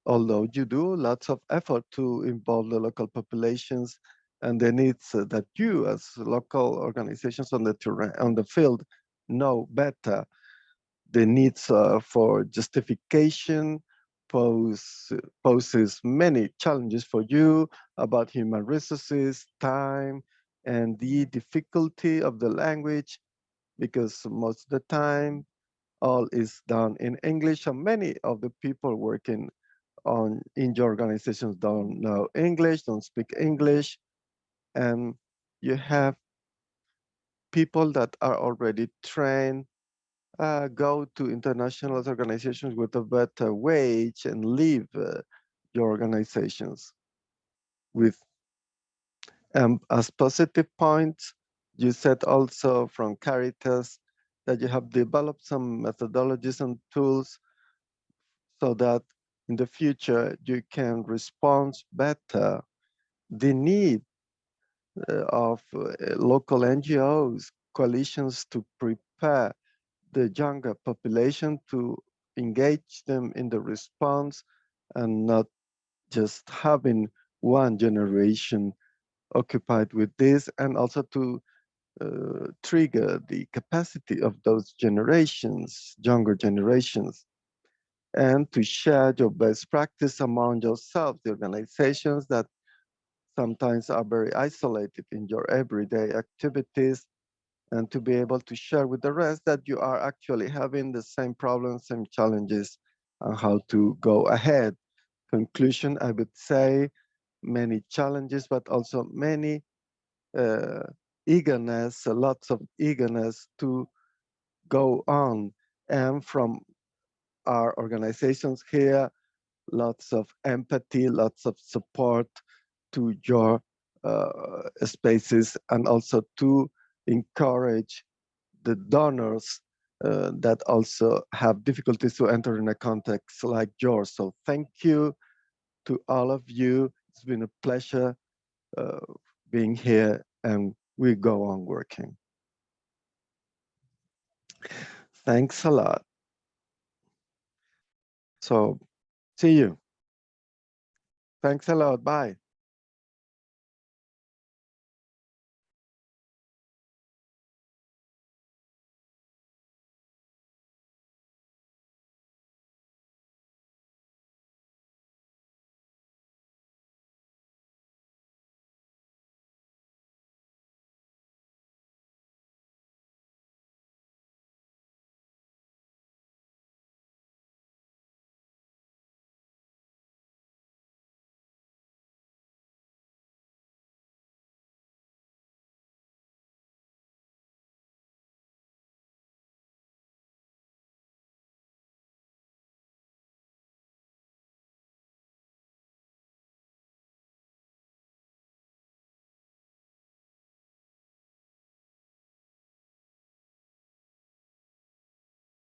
Although you do lots of effort to involve the local populations and the needs that you as local organizations on the terrain, on the field, know better. The needs for justification poses many challenges for you about human resources, time, and the difficulty of the language, because most of the time all is done in English, and many of the people working in your organizations don't know English, don't speak English, and you have people that are already trained go to international organizations with a better wage and leave your organizations with as positive points. You said also from Caritas that you have developed some methodologies and tools so that in the future you can respond better the need of local NGOs, coalitions to prepare the younger population, to engage them in the response, and not just having one generation occupied with this, and also to trigger the capacity of those generations, younger generations. and to share your best practice among yourselves, the organizations that sometimes are very isolated in your everyday activities, and to be able to share with the rest that you are actually having the same problems, same challenges, and how to go ahead. Conclusion, I would say many challenges, but also many eagerness, lots of eagerness to go on. And from our organizations here, lots of empathy, lots of support to your spaces, and also to encourage the donors that also have difficulties to enter in a context like yours. So thank you to all of you. It's been a pleasure being here, and we go on working. Thanks a lot. So see you. Thanks a lot. Bye.